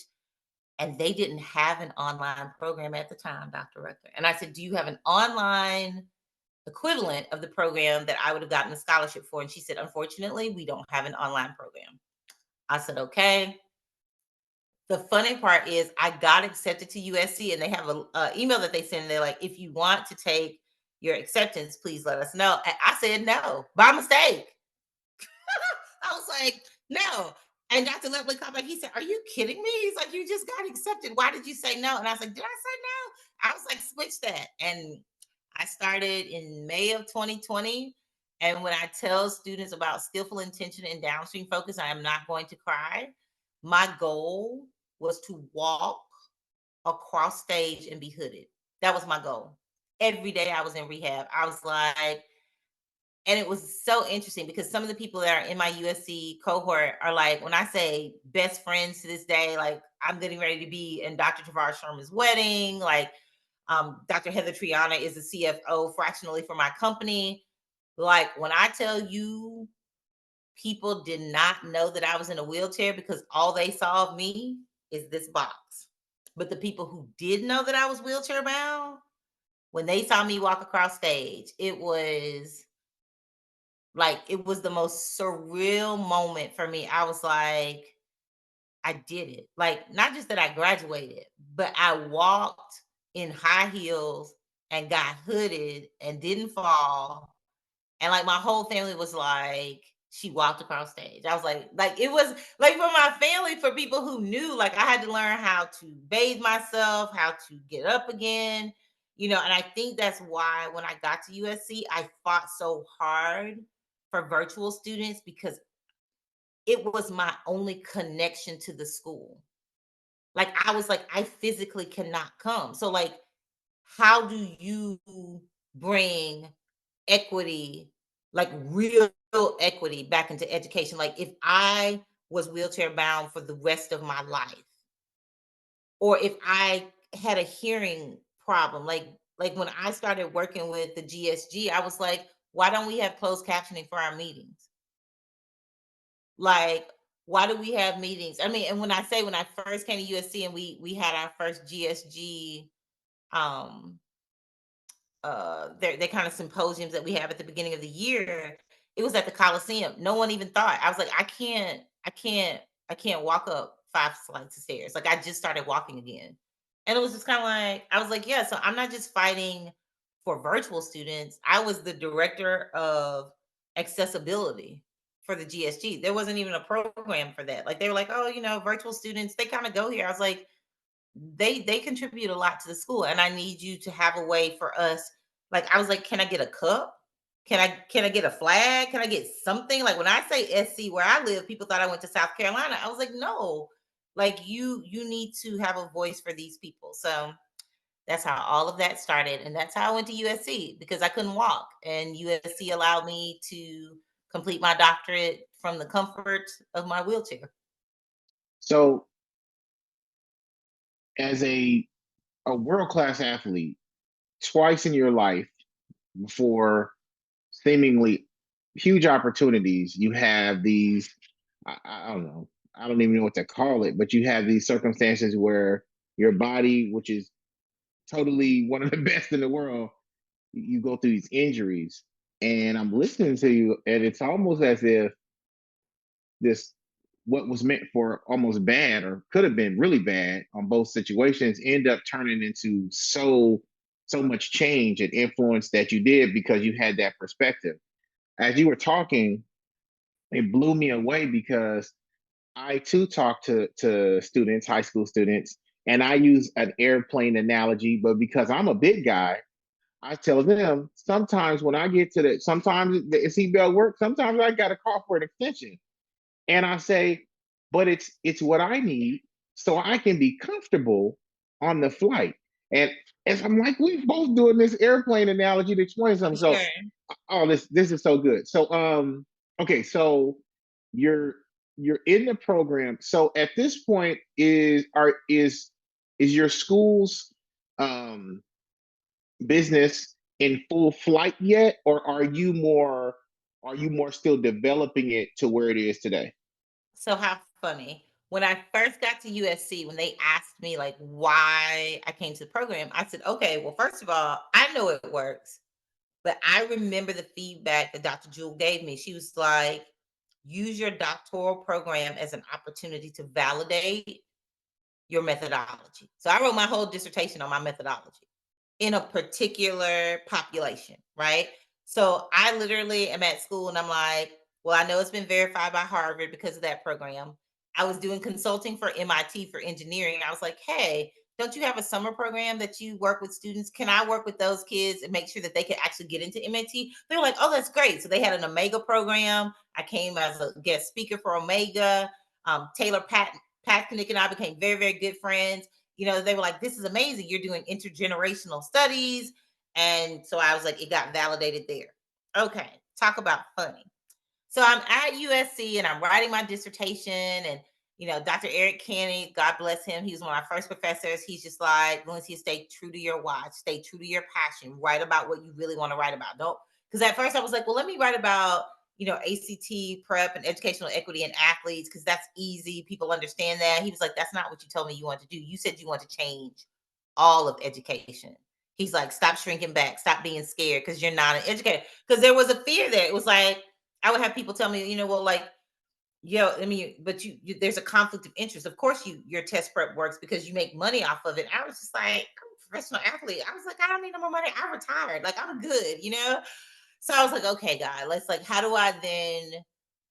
And they didn't have an online program at the time, Dr. Rucker. And I said, do you have an online equivalent of the program that I would have gotten a scholarship for? And she said, unfortunately, we don't have an online program. I said, okay. The funny part is I got accepted to USC and they have a email that they send. They're like, if you want to take your acceptance, please let us know. And I said no by mistake. I was like, no. And Dr. Lovely called back. He said, are you kidding me? He's like, you just got accepted. Why did you say no? And I was like, did I say no? I was like, switch that. And I started in May of 2020. And when I tell students about skillful intention and downstream focus, I am not going to cry. My goal was to walk across stage and be hooded. That was my goal. Every day I was in rehab, I was like, and it was so interesting because some of the people that are in my USC cohort are like, when I say best friends to this day, like I'm getting ready to be in Dr. Tavar Sherman's wedding. Like Dr. Heather Triana is the CFO fractionally for my company. Like when I tell you, people did not know that I was in a wheelchair because all they saw of me is this box. But the people who did know that I was wheelchair bound, when they saw me walk across stage, it was the most surreal moment for me. I was like, I did it. Like, not just that I graduated, but I walked in high heels and got hooded and didn't fall. And like my whole family was like, she walked across stage. I was like it was like for my family, for people who knew, like I had to learn how to bathe myself, how to get up again, and I think that's why when I got to USC, I fought so hard for virtual students because it was my only connection to the school. Like I was like, I physically cannot come. So like, how do you bring equity, like real equity back into education? Like if I was wheelchair bound for the rest of my life, or if I had a hearing problem, like when I started working with the GSG, I was like, why don't we have closed captioning for our meetings? Like, why do we have meetings? I mean, and when I first came to USC and we had our first GSG um their kind of symposiums that we have at the beginning of the year, it was at the Coliseum. No one even thought. I was like, I can't walk up 5 flights of stairs. Like I just started walking again. And it was just kind of like, I was like, yeah, so I'm not just fighting for virtual students. I was the director of accessibility for the GSG. There wasn't even a program for that. Like they were like, oh, virtual students, they kind of go here. I was like, they contribute a lot to the school and I need you to have a way for us. Like I was like, can I get a cup? Can I get a flag? Can I get something? Like when I say SC where I live, people thought I went to South Carolina. I was like, no, like you need to have a voice for these people. So that's how all of that started. And that's how I went to USC because I couldn't walk. And USC allowed me to complete my doctorate from the comfort of my wheelchair. So, as a world class athlete, twice in your life, for seemingly huge opportunities, you have these. I don't know. I don't even know what to call it, but you have these circumstances where your body, which is totally one of the best in the world, you go through these injuries. And I'm listening to you, and it's almost as if this what was meant for almost bad or could have been really bad on both situations end up turning into so much change and influence that you did because you had that perspective. As you were talking, it blew me away because I too talk to students, high school students, and I use an airplane analogy, but because I'm a big guy, I tell them sometimes when I get to sometimes the seatbelt works, sometimes I got to call for an extension. And I say, but it's what I need so I can be comfortable on the flight. And as I'm like, we both doing this airplane analogy to explain something. So Sure. oh, this is so good. So okay, so you're you're in the program. So at this point, is your school's um business in full flight yet, or are you more still developing it to where it is today? So how funny. When I first got to USC, when they asked me like why I came to the program, I said, okay, well, first of all, I know it works, but I remember the feedback that Dr. Jewel gave me. She was like, use your doctoral program as an opportunity to validate your methodology. So I wrote my whole dissertation on my methodology in a particular population, right? So I literally am at school and I'm like, well, I know it's been verified by Harvard because of that program. I was doing consulting for MIT for engineering. I was like, hey, don't you have a summer program that you work with students? Can I work with those kids and make sure that they can actually get into MIT? They're like, oh, that's great. So they had an Omega program. I came as a guest speaker for Omega. Taylor Patnick and I became very, very good friends. You know, they were like, this is amazing. You're doing intergenerational studies. And so I was like, it got validated there. Okay, talk about funny. So I'm at USC and I'm writing my dissertation. And, you know, Dr. Eric Canny, God bless him, he was one of my first professors. He's just like, Valencia, stay true to your watch, stay true to your passion, write about what you really want to write about. Don't, because at first I was like, well, let me write about, you know, ACT prep and educational equity in athletes because that's easy. People understand that. He was like, that's not what you told me you want to do. You said you want to change all of education. He's like, stop shrinking back, stop being scared because you're not an educator. Because there was a fear there. It was like, I would have people tell me, you know, well, like, yo, I mean, but there's a conflict of interest. Of course, your test prep works because you make money off of it. I was just like, I'm a professional athlete. I was like, I don't need no more money. I retired. Like, I'm good, you know? So I was like, okay, God, let's like, how do I then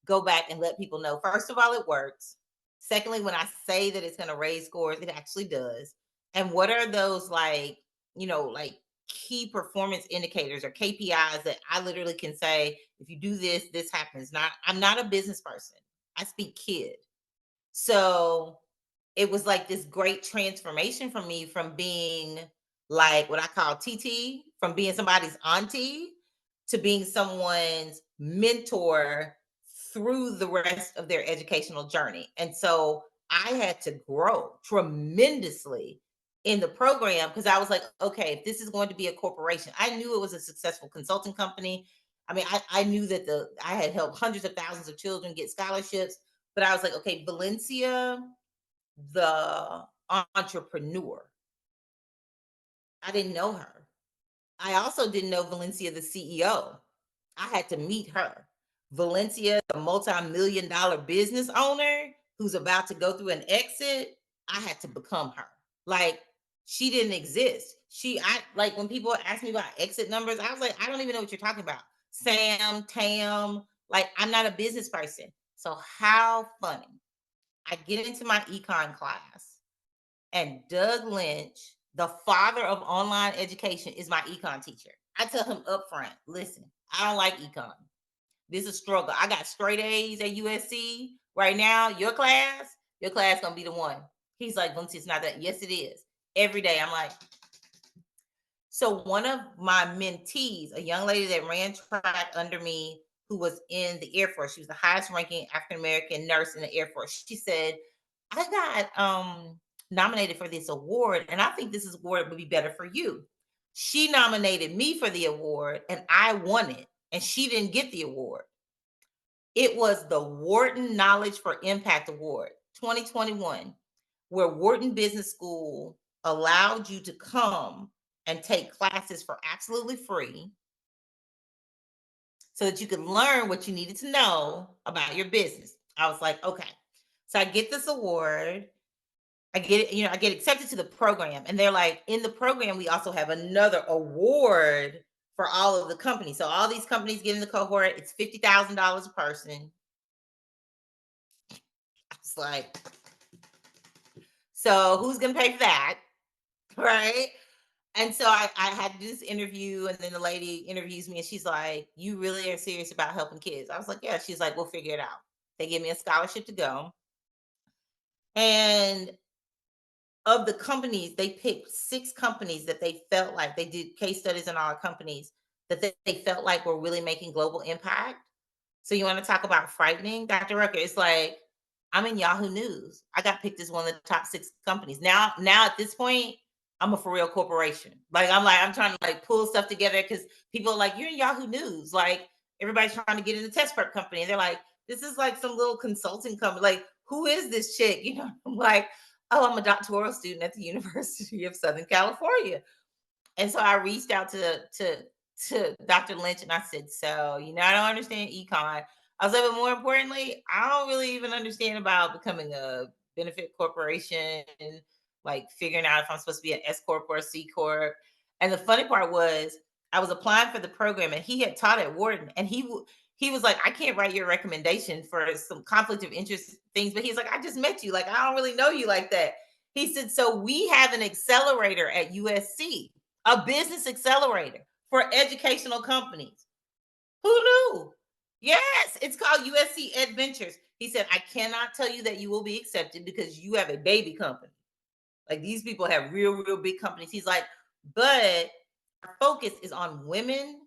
go back and let people know? First of all, it works. Secondly, when I say that it's going to raise scores, it actually does. And what are those like, you know, like key performance indicators or KPIs that I literally can say, if you do this, this happens. Not, I'm not a business person. I speak kid. So it was like this great transformation for me from being like what I call TT, from being somebody's auntie to being someone's mentor through the rest of their educational journey. And so I had to grow tremendously in the program because I was like, okay, if this is going to be a corporation, I knew it was a successful consulting company. I mean, I knew that I had helped hundreds of thousands of children get scholarships, but I was like, okay, Valencia, the entrepreneur. I didn't know her. I also didn't know Valencia, the CEO. I had to meet her. Valencia, the multi-million dollar business owner who's about to go through an exit, I had to become her. Like, she didn't exist. I like when people ask me about exit numbers, I was like, I don't even know what you're talking about. Sam, Tam, like, I'm not a business person. So, how funny. I get into my econ class. And Doug Lynch, the father of online education, is my econ teacher. I tell him up front, listen, I don't like econ. This is a struggle. I got straight A's at USC right now. Your class gonna be the one. He's like, Valencia, it's not that. Yes, it is. Every day. I'm like, so one of my mentees, a young lady that ran track under me, who was in the Air Force, she was the highest ranking African American nurse in the Air Force. She said, I got nominated for this award, and I think this award would be better for you. She nominated me for the award, and I won it, and she didn't get the award. It was the Wharton Knowledge for Impact Award 2021, where Wharton Business School allowed you to come and take classes for absolutely free so that you could learn what you needed to know about your business. I was like, okay. So I get this award. I get accepted to the program. And they're like, in the program, we also have another award for all of the companies. So all these companies get in the cohort, it's $50,000 a person. I was like, so who's gonna pay for that? Right. And so I had to do this interview, and then the lady interviews me, and she's like, "You really are serious about helping kids?" I was like, "Yeah." She's like, "We'll figure it out." They gave me a scholarship to go. And of the companies, they picked 6 companies that they felt like they did case studies on all companies that they felt like were really making global impact. So you want to talk about frightening, Dr. Rucker? It's like I'm in Yahoo News. I got picked as one of the top 6 companies. Now at this point, I'm a for real corporation. I'm trying to like pull stuff together because people are like, you're in Yahoo News. Like everybody's trying to get in the test prep company. And they're like, this is like some little consulting company. Like, who is this chick? I'm like, oh, I'm a doctoral student at the University of Southern California. And so I reached out to Dr. Lynch and I said, so, I don't understand econ. I was like, but more importantly, I don't really even understand about becoming a benefit corporation, like figuring out if I'm supposed to be an S Corp or a C Corp. And the funny part was I was applying for the program and he had taught at Wharton and he was like, I can't write your recommendation for some conflict of interest things, but he's like, I just met you. Like, I don't really know you like that. He said, so we have an accelerator at USC, a business accelerator for educational companies. Who knew? Yes, it's called USC Adventures. He said, I cannot tell you that you will be accepted because you have a baby company. Like these people have real big companies. He's like, but our focus is on women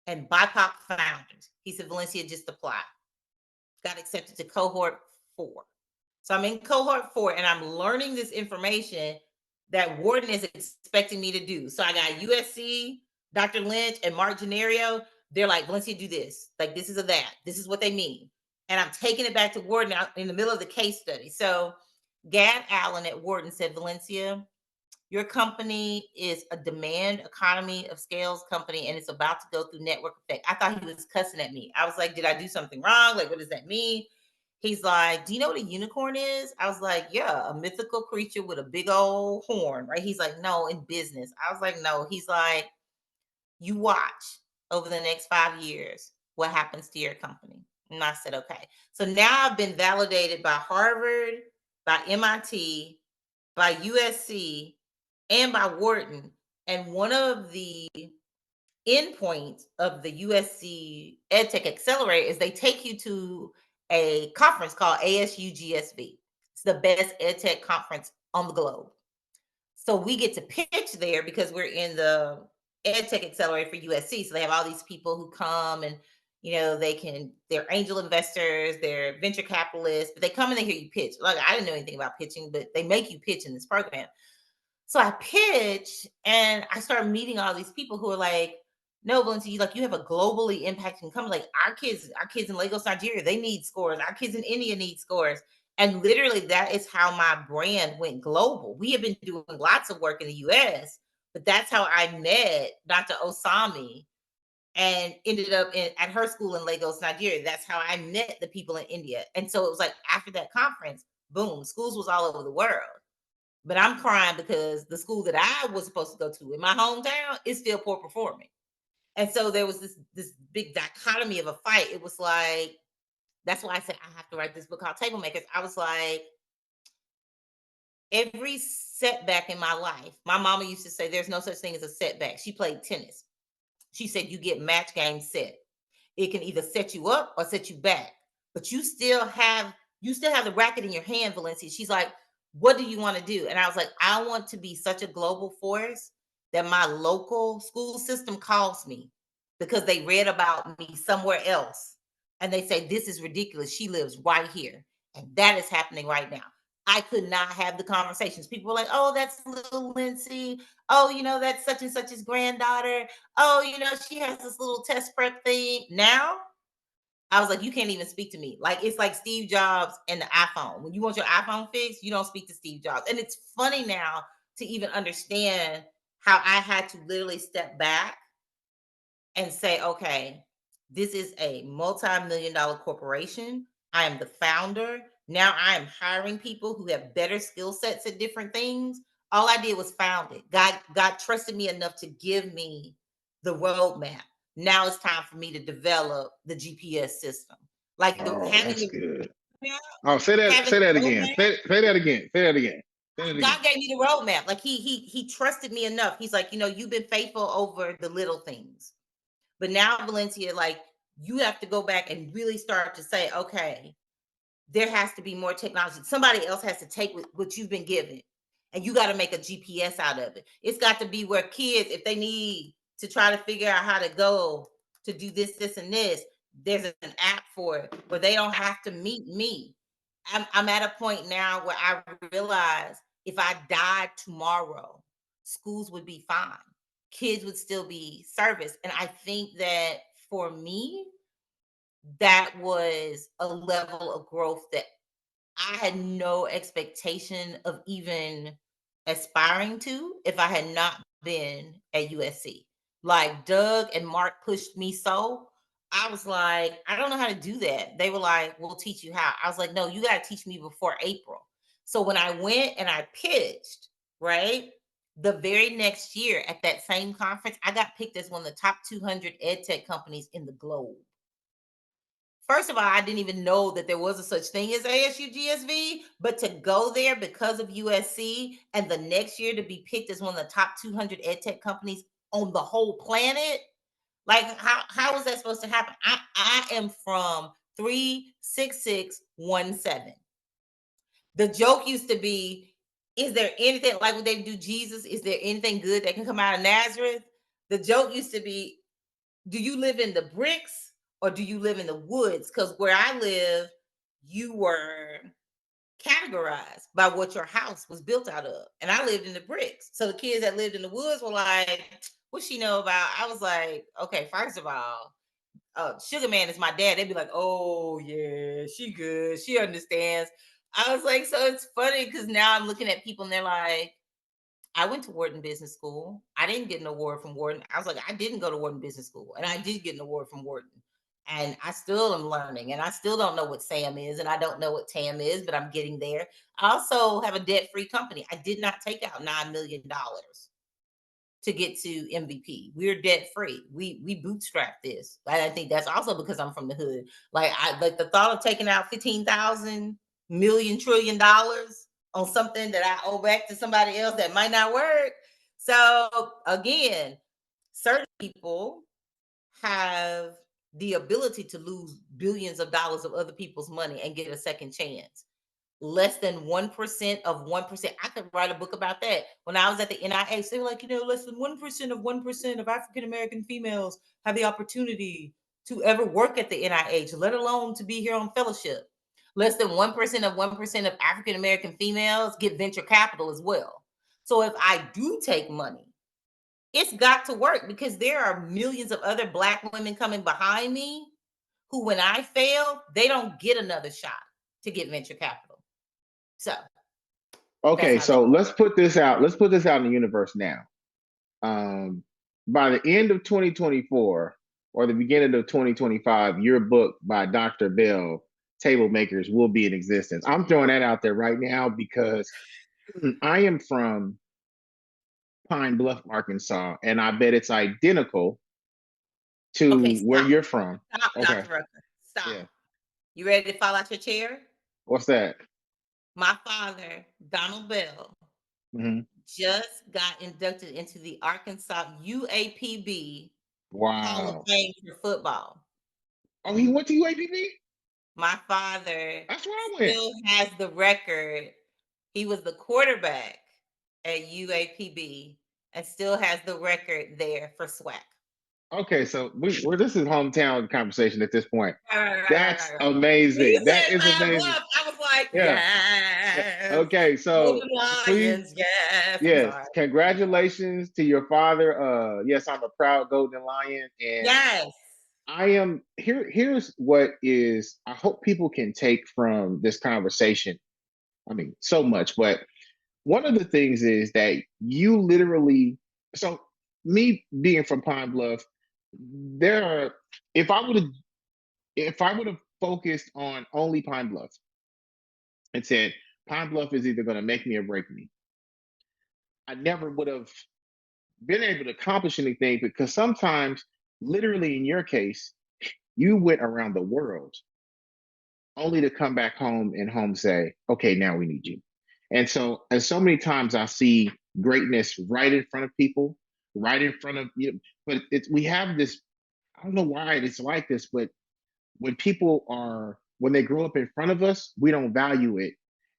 and BIPOC founders. He said, Valencia, just apply. Got accepted to cohort 4. So I'm in cohort 4 and I'm learning this information that Wharton is expecting me to do. So I got USC, Dr. Lynch, and Mark Gennario. They're like, Valencia, do this. Like, this is a that. This is what they mean. And I'm taking it back to Wharton out in the middle of the case study. So Gad Allen at Wharton said, Valencia, your company is a demand economy of scales company and it's about to go through network effect. I thought he was cussing at me. I was like, did I do something wrong? Like, what does that mean? He's like, do you know what a unicorn is? I was like, yeah, a mythical creature with a big old horn, right? He's like, no, in business. I was like, no. He's like, you watch over the next 5 years what happens to your company. And I said, okay. So now I've been validated by Harvard, by MIT, by USC, and by Wharton. And one of the endpoints of the USC EdTech Accelerator is they take you to a conference called ASU-GSV. It's the best EdTech conference on the globe. So we get to pitch there because we're in the EdTech Accelerator for USC. So they have all these people who come and they're angel investors, they're venture capitalists, but they come and they hear you pitch. Like I didn't know anything about pitching, but they make you pitch in this program. So I pitch and I start meeting all these people who are like, no, Valencia, you have a globally impacting company. Like our kids in Lagos, Nigeria, they need scores. Our kids in India need scores. And literally that is how my brand went global. We have been doing lots of work in the US, but that's how I met Dr. Osami and ended up at her school in Lagos, Nigeria. That's how I met the people in India. And so it was like after that conference, boom, schools was all over the world. But I'm crying because the school that I was supposed to go to in my hometown is still poor performing. And so there was this big dichotomy of a fight. It was like, that's why I said I have to write this book called Table Makers. I was like, every setback in my life, my mama used to say there's no such thing as a setback. She played tennis. She said you get match game set. It can either set you up or set you back, but you still have the racket in your hand, Valencia. She's like, what do you want to do? And I was like, I want to be such a global force that my local school system calls me because they read about me somewhere else. And they say, this is ridiculous. She lives right here. And that is happening right now. I could not have the conversations. People were like, oh, that's little Lindsay. Oh, that's such and such's granddaughter. Oh, she has this little test prep thing. Now, I was like, you can't even speak to me. Like, it's like Steve Jobs and the iPhone. When you want your iPhone fixed, you don't speak to Steve Jobs. And it's funny now to even understand how I had to literally step back and say, okay, This is a multi-million dollar corporation. I am the founder. Now I am hiring people who have better skill sets at different things. All I did was found it. God trusted me enough to give me the roadmap. Now it's time for me to develop the GPS system. Like the Oh, having that's the good. roadmap, Oh, say that. having Say that the again. roadmap. Say that again. Say that again. Say that again. God gave me the roadmap. Like he trusted me enough. He's like, you've been faithful over the little things. But now, Valencia, like you have to go back and really start to say, okay, there has to be more technology. Somebody else has to take what you've been given, and you got to make a GPS out of it. It's got to be where kids, if they need to try to figure out how to go to do this, and this, there's an app for it where they don't have to meet me. I'm at a point now where I realize if I died tomorrow, schools would be fine. Kids would still be serviced. And I think that for me, that was a level of growth that I had no expectation of even aspiring to if I had not been at USC. Like Doug and Mark pushed me so. I was like, I don't know how to do that. They were like, we'll teach you how. I was like, no, you got to teach me before April. So when I went and I pitched, right? The very next year at that same conference, I got picked as one of the top 200 ed tech companies in the globe. First of all, I didn't even know that there was a such thing as ASU GSV, but to go there because of USC and the next year to be picked as one of the top 200 ed tech companies on the whole planet, like how is that supposed to happen? I am from 36617. The joke used to be, is there anything like when they do Jesus? Is there anything good that can come out of Nazareth? The joke used to be, do you live in the bricks or do you live in the woods? Because where I live, you were categorized by what your house was built out of. And I lived in the bricks. So the kids that lived in the woods were like, what she know about? I was like, okay, first of all, Sugar Man is my dad. They'd be like, oh yeah, she good. She understands. I was like, so it's funny because now I'm looking at people and they're like, I went to Wharton Business School. I didn't get an award from Wharton. I was like, I didn't go to Wharton Business School, and I did get an award from Wharton. And I still am learning, and I still don't know what SAM is, and I don't know what TAM is, but I'm getting there. I also have a debt-free company. I did not take out $9 million to get to MVP. We're debt free. We bootstrap this. I think that's also because I'm from the hood. Like I like the thought of taking out 15,000 million trillion dollars on something that I owe back to somebody else that might not work. So again, certain people have the ability to lose billions of dollars of other people's money and get a second chance. Less than 1% of 1%. I could write a book about that. When I was at the NIH, they were like, less than 1% of African American females have the opportunity to ever work at the NIH, let alone to be here on fellowship. Less than 1% of 1% of African American females get venture capital as well. So if I do take money, it's got to work because there are millions of other Black women coming behind me who, when I fail, they don't get another shot to get venture capital. So that's Okay, how that. so let's put this out. Let's put this out in the universe now. By the end of 2024 or the beginning of 2025, your book by Dr. Belle, Table Makers, will be in existence. I'm throwing that out there right now because I am from Pine Bluff, Arkansas, and I bet it's identical Okay, to where stop. you're from. Stop, Okay, Dr. Rucker. Stop. yeah. You ready to fall out your chair? What's that? My father, Donald Bell, Hmm. just got inducted into the Arkansas UAPB Hall of Wow. Fame for football. Oh, he went to UAPB? My father That's where I went. still has the record. He was the quarterback at UAPB and still has the record there for SWAC. Okay, so we're this is hometown conversation at this point. That's Right. When you amazing. That said is Pine amazing. Bluff, I was like, Yeah. yes. Okay, so Golden please, Lions, yes. I'm yes, sorry. congratulations to your father. Yes, I'm a proud Golden Lion, and Yes. I am here. Here's what is I hope people can take from this conversation. I mean, so much, but one of the things is that you literally, so me being from Pine Bluff, there are, if I would have if I would have focused on only Pine Bluff and said Pine Bluff is either going to make me or break me, I never would have been able to accomplish anything, because sometimes, literally in your case, you went around the world only to come back home and home say, okay, now we need you. And so many times I see greatness right in front of people, right in front of you. But it's, we have this, I don't know why it's like this, but when they grow up in front of us, we don't value it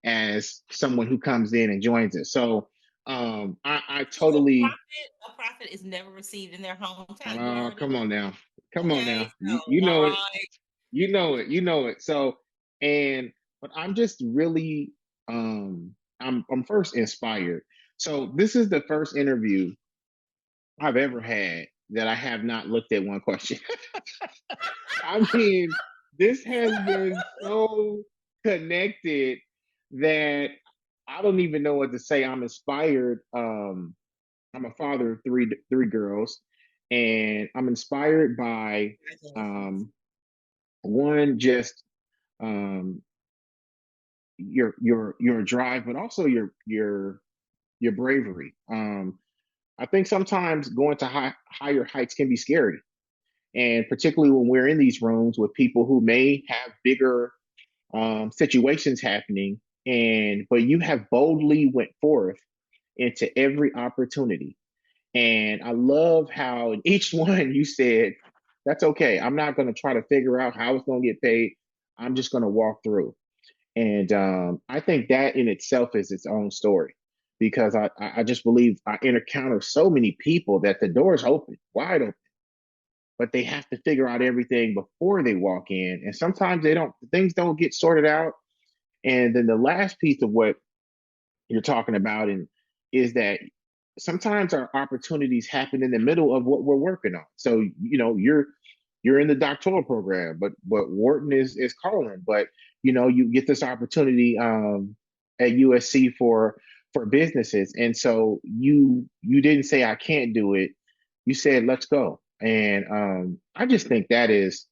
as someone who comes in and joins us. So I So totally, a prophet is never received in their hometown. You already come on now. Come on okay. now. So You know all it. right. You know it. You know it. So, and but I'm just really I'm first inspired. So this is the first interview I've ever had that I have not looked at one question. I mean, this has been so connected that I don't even know what to say. I'm inspired. I'm a father of three girls, and I'm inspired by Congratulations. um, one, just um, your drive, but also your bravery. I think sometimes going to higher heights can be scary, and particularly when we're in these rooms with people who may have bigger situations happening, and but you have boldly went forth into every opportunity. And I love how in each one you said, that's okay. I'm not going to try to figure out how it's going to get paid. I'm just going to walk through. And I think that in itself is its own story, because I just believe I encounter so many people that the door's open, wide open, but they have to figure out everything before they walk in. And sometimes things don't get sorted out. And then the last piece of what you're talking about and is that sometimes our opportunities happen in the middle of what we're working on. So you're in the doctoral program, but Wharton is calling. But you get this opportunity at USC for businesses, and so you didn't say I can't do it. You said let's go, and I just think that is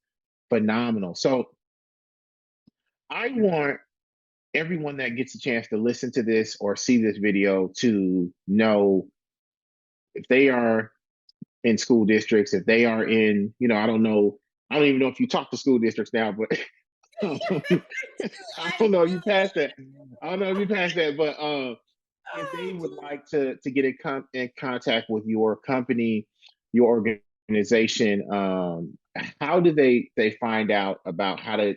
phenomenal. So I want everyone that gets a chance to listen to this or see this video to know, if they are in school districts, if they are in, I don't know, I don't even know if you talk to school districts now, but I I don't know if you do. passed that. I don't know if you passed that, but if they I would do. like to get in contact with your company, your organization, how do they find out about how to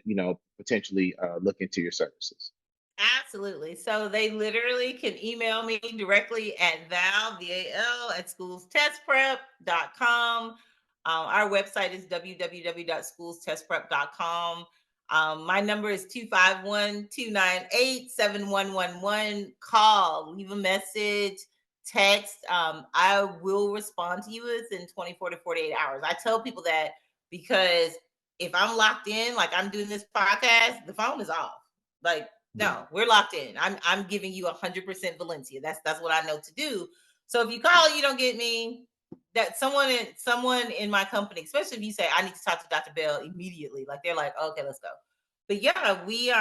potentially look into your services? Absolutely. So they literally can email me directly at Val at schoolstestprep.com. Our website is www.schoolstestprep.com. My number is 251-298-7111. Call, leave a message, text. I will respond to you within 24 to 48 hours. I tell people that because if I'm locked in, like I'm doing this podcast, the phone is off. Like, Yeah. no, we're locked in. I'm giving you 100% Valencia. That's what I know to do. So if you call, you don't get me. That someone in my company, especially if you say I need to talk to Dr. Bell immediately, like they're like, okay, let's go. But yeah, we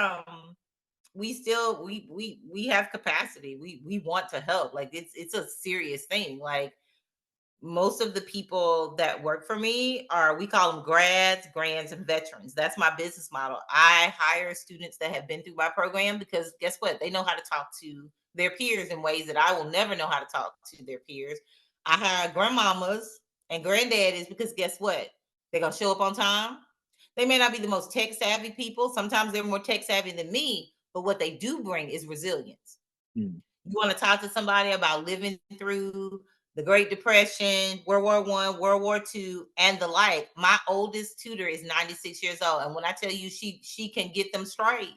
still we have capacity. We want to help. Like it's a serious thing. Like most of the people that work for me are, we call them grads, grands, and veterans. That's my business model. I hire students that have been through my program because guess what? They know how to talk to their peers in ways that I will never know how to talk to their peers. I hire grandmamas and granddaddies because guess what? They're going to show up on time. They may not be the most tech savvy people. Sometimes they're more tech savvy than me, but what they do bring is resilience. Mm. You want to talk to somebody about living through the Great Depression, World War I, World War II, and the like. My oldest tutor is 96 years old. And when I tell you she can get them straight,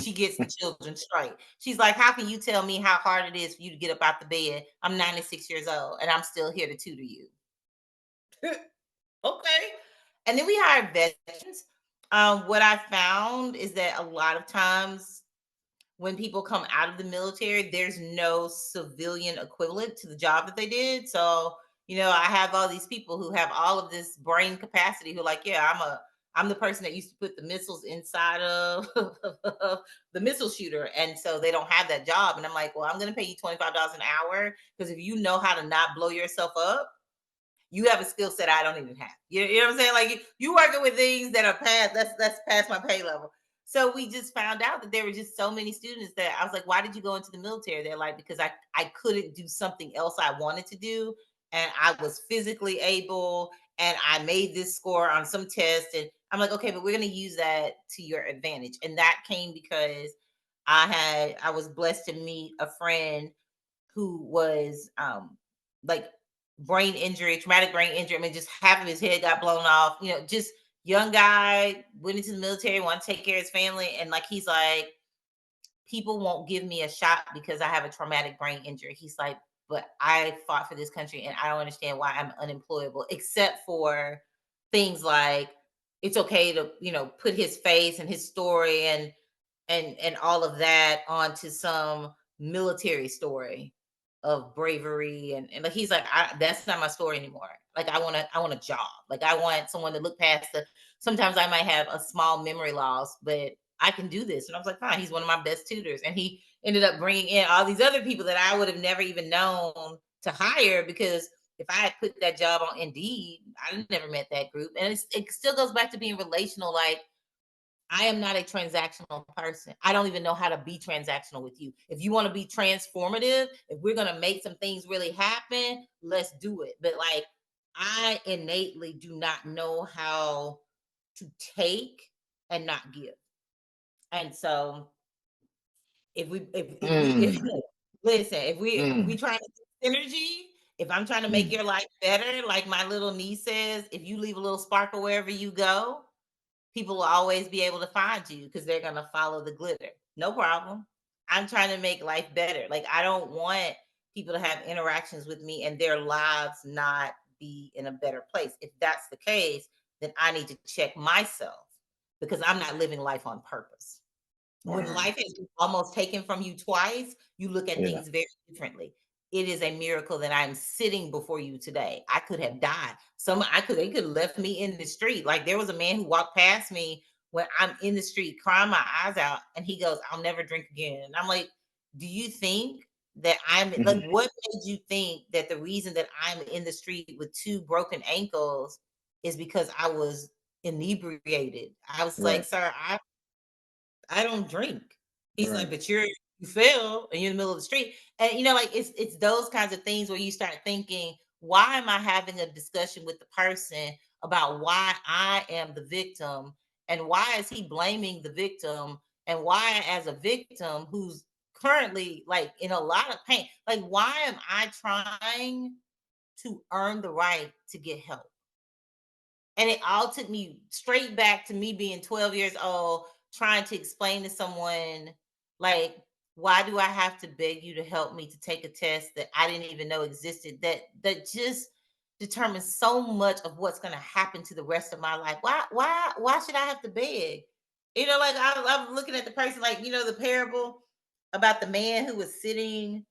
she gets the children straight. She's like, how can you tell me how hard it is for you to get up out the bed? I'm 96 years old and I'm still here to tutor you. Okay. And then we hire veterans. What I found is that a lot of times when people come out of the military, there's no civilian equivalent to the job that they did. So I have all these people who have all of this brain capacity who are like, yeah, I'm the person that used to put the missiles inside of the missile shooter. And so they don't have that job. And I'm like, well, I'm going to pay you $25 an hour because if you know how to not blow yourself up, you have a skill set I don't even have. You know what I'm saying? Like you working with things that are past, that's past my pay level. So we just found out that there were just so many students that I was like, why did you go into the military? They're like, because I couldn't do something else I wanted to do. And I was physically able and I made this score on some test. And I'm like, okay, but we're gonna use that to your advantage. And that came because I was blessed to meet a friend who was like brain injury, traumatic brain injury. I mean, just half of his head got blown off. Just young guy, went into the military, want to take care of his family, and like he's like, people won't give me a shot because I have a traumatic brain injury. He's like, but I fought for this country, and I don't understand why I'm unemployable, except for things like it's okay to put his face and his story and all of that onto some military story of bravery and like he's like that's not my story anymore. Like I want a job. Like I want someone to look past the sometimes I might have a small memory loss, but I can do this. And I was like, fine. He's one of my best tutors, and he ended up bringing in all these other people that I would have never even known to hire because if I had put that job on Indeed, I never met that group. And it still goes back to being relational. Like I am not a transactional person. I don't even know how to be transactional with you. If you want to be transformative, if we're going to make some things really happen, let's do it. But like, I innately do not know how to take and not give. And so if Mm, listen, if we mm, try to do synergy, if I'm trying to make mm. your life better, like my little niece says, if you leave a little sparkle wherever you go, people will always be able to find you because they're going to follow the glitter. No problem. I'm trying to make life better. Like, I don't want people to have interactions with me and their lives not be in a better place. If that's the case, then I need to check myself because I'm not living life on purpose. When Wow. life is almost taken from you twice, you look at Yeah. things very differently. It is a miracle that I'm sitting before you today. I could have died. They could have left me in the street. Like there was a man who walked past me when I'm in the street crying my eyes out, and he goes, "I'll never drink again." And I'm like, "Do you think that I'm like Mhm. what made you think that the reason that I'm in the street with two broken ankles is because I was inebriated?" I was like, Right. "Sir, I don't drink." He's like, Right. "But you fell and you're in the middle of the street." And like it's those kinds of things where you start thinking, why am I having a discussion with the person about why I am the victim and why is he blaming the victim and why as a victim who's currently like in a lot of pain, like why am I trying to earn the right to get help? And it all took me straight back to me being 12 years old, trying to explain to someone, like, why do I have to beg you to help me to take a test that I didn't even know existed? That just determines so much of what's going to happen to the rest of my life. Why should I have to beg? Like I'm looking at the person, like the parable about the man who was sitting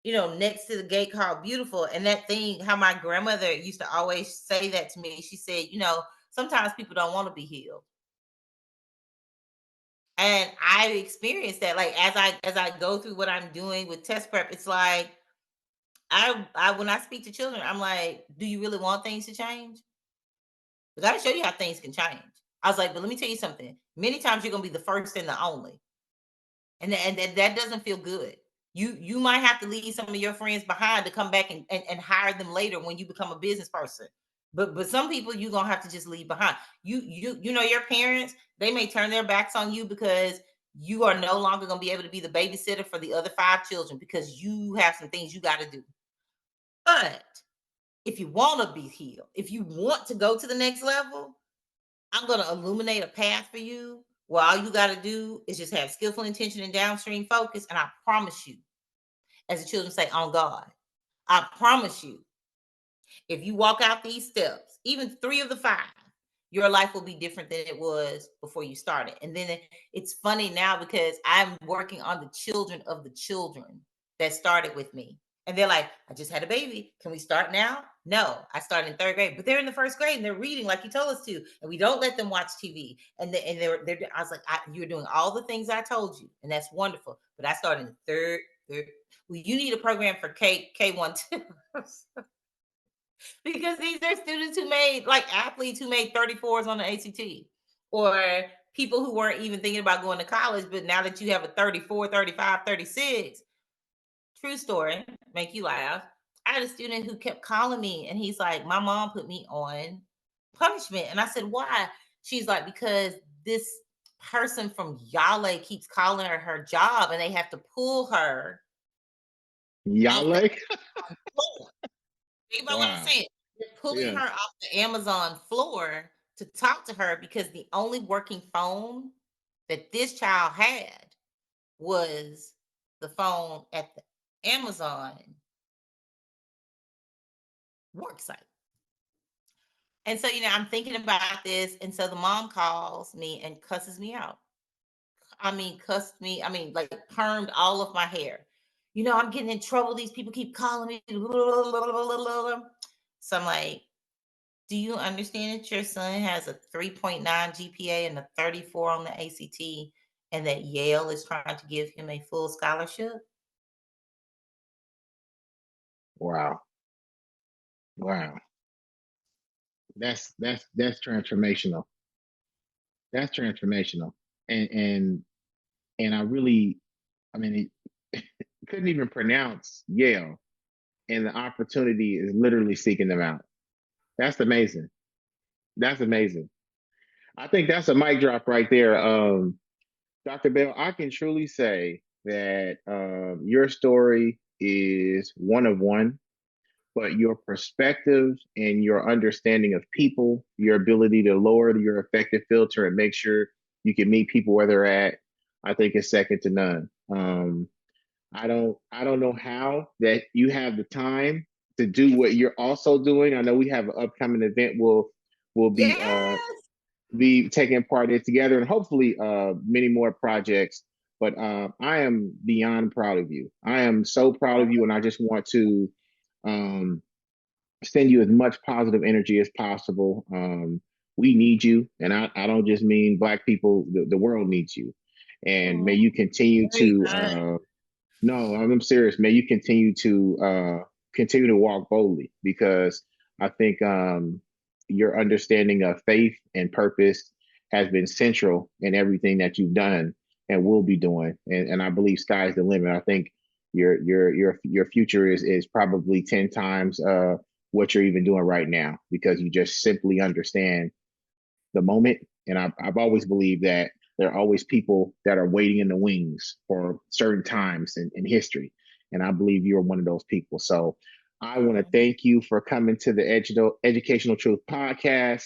next to the gate called Beautiful. And that thing, how my grandmother used to always say that to me. She said, sometimes people don't want to be healed. And I experienced that. Like as I go through what I'm doing with test prep, it's like I when I speak to children, I'm like, do you really want things to change? I gotta show you how things can change. I was like, but let me tell you something. Many times you're gonna be the first and the only. And that doesn't feel good. You might have to leave some of your friends behind to come back and hire them later when you become a business person. But some people you're gonna have to just leave behind. Your parents, they may turn their backs on you because you are no longer gonna be able to be the babysitter for the other 5 children because you have some things you got to do. But if you want to be healed, if you want to go to the next level, I'm going to illuminate a path for you where all you got to do is just have skillful intention and downstream focus. And I promise you, as the children say, on God, I promise you, if you walk out these steps, even 3 of the 5, your life will be different than it was before you started. And then it's funny now because I'm working on the children of the children that started with me. And they're like, I just had a baby. Can we start now? No, I started in third grade, but they're in the first grade and they're reading like you told us to, and we don't let them watch TV. And they're I was like, you're doing all the things I told you, and that's wonderful. But I started in third. Well, you need a program for K1 too. Because these are students who made, like, athletes who made 34s on the ACT, or people who weren't even thinking about going to college, but now that you have a 34, 35, 36, true story, make you laugh. I had a student who kept calling me and he's like, my mom put me on punishment. And I said, why? She's like, because this person from Yale keeps calling her job and they have to pull her off the Yale? floor. Think about what I'm Wow. saying. They're pulling Yeah. her off the Amazon floor to talk to her because the only working phone that this child had was the phone at the Amazon work site. And so, I'm thinking about this. And so the mom calls me and cusses me out. I mean, cussed me. I mean, like, permed all of my hair. I'm getting in trouble. These people keep calling me. So I'm like, do you understand that your son has a 3.9 GPA and a 34 on the ACT, and that Yale is trying to give him a full scholarship? Wow. Wow. That's transformational. That's transformational. And I really, I mean, couldn't even pronounce Yale, and the opportunity is literally seeking them out. That's amazing. That's amazing. I think that's a mic drop right there. Dr. Bell, I can truly say that your story is one of one, but your perspective and your understanding of people, your ability to lower your effective filter and make sure you can meet people where they're at, I think is second to none. I don't know how that you have the time to do what you're also doing. I know we have an upcoming event we'll Yes. be taking part in together, and hopefully many more projects. But I am beyond proud of you. I am so proud of you, and I just want to um, send you as much positive energy as possible. We need you, and I don't just mean Black people. The world needs you, and may Oh, you continue very to kind. no, I'm serious. May you continue to walk boldly, because I think your understanding of faith and purpose has been central in everything that you've done and will be doing. And I believe sky's the limit. I think your future is probably 10 times what you're even doing right now, because you just simply understand the moment. And I've always believed that there are always people that are waiting in the wings for certain times in history. And I believe you're one of those people. So I want to thank you for coming to the Educational Truth podcast.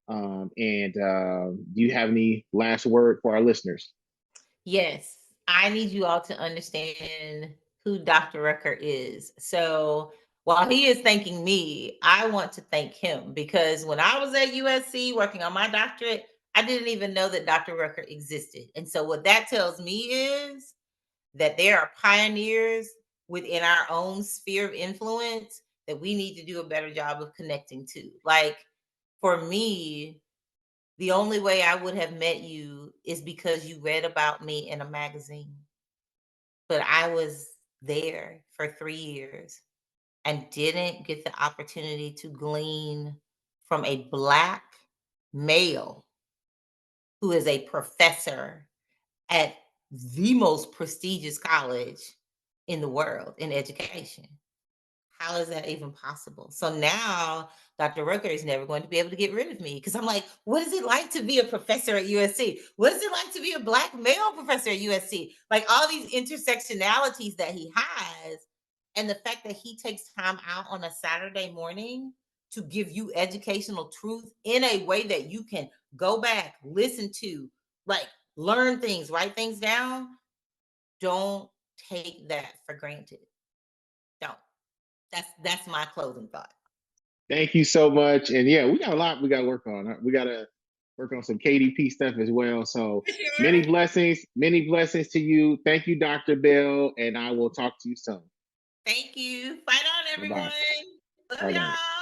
And do you have any last word for our listeners? Yes, I need you all to understand who Dr. Rucker is. So while he is thanking me, I want to thank him, because when I was at USC working on my doctorate, I didn't even know that Dr. Rucker existed. And so what that tells me is that there are pioneers within our own sphere of influence that we need to do a better job of connecting to. Like, for me, the only way I would have met you is because you read about me in a magazine. But I was there for 3 years and didn't get the opportunity to glean from a Black male who is a professor at the most prestigious college in the world in education. How is that even possible? So now Dr. Rucker is never going to be able to get rid of me, because I'm like, what is it like to be a professor at USC? What is it like to be a Black male professor at USC? Like, all these intersectionalities that he has, and the fact that he takes time out on a Saturday morning to give you educational truth in a way that you can go back, listen to, like, learn things, write things down. Don't take that for granted. Don't. That's my closing thought. Thank you so much. And yeah, we got a lot we got to work on. We got to work on some KDP stuff as well. So Sure. many blessings to you. Thank you, Dr. Bell, and I will talk to you soon. Thank you. Fight on, Bye bye. everyone. Love Fight on. y'all.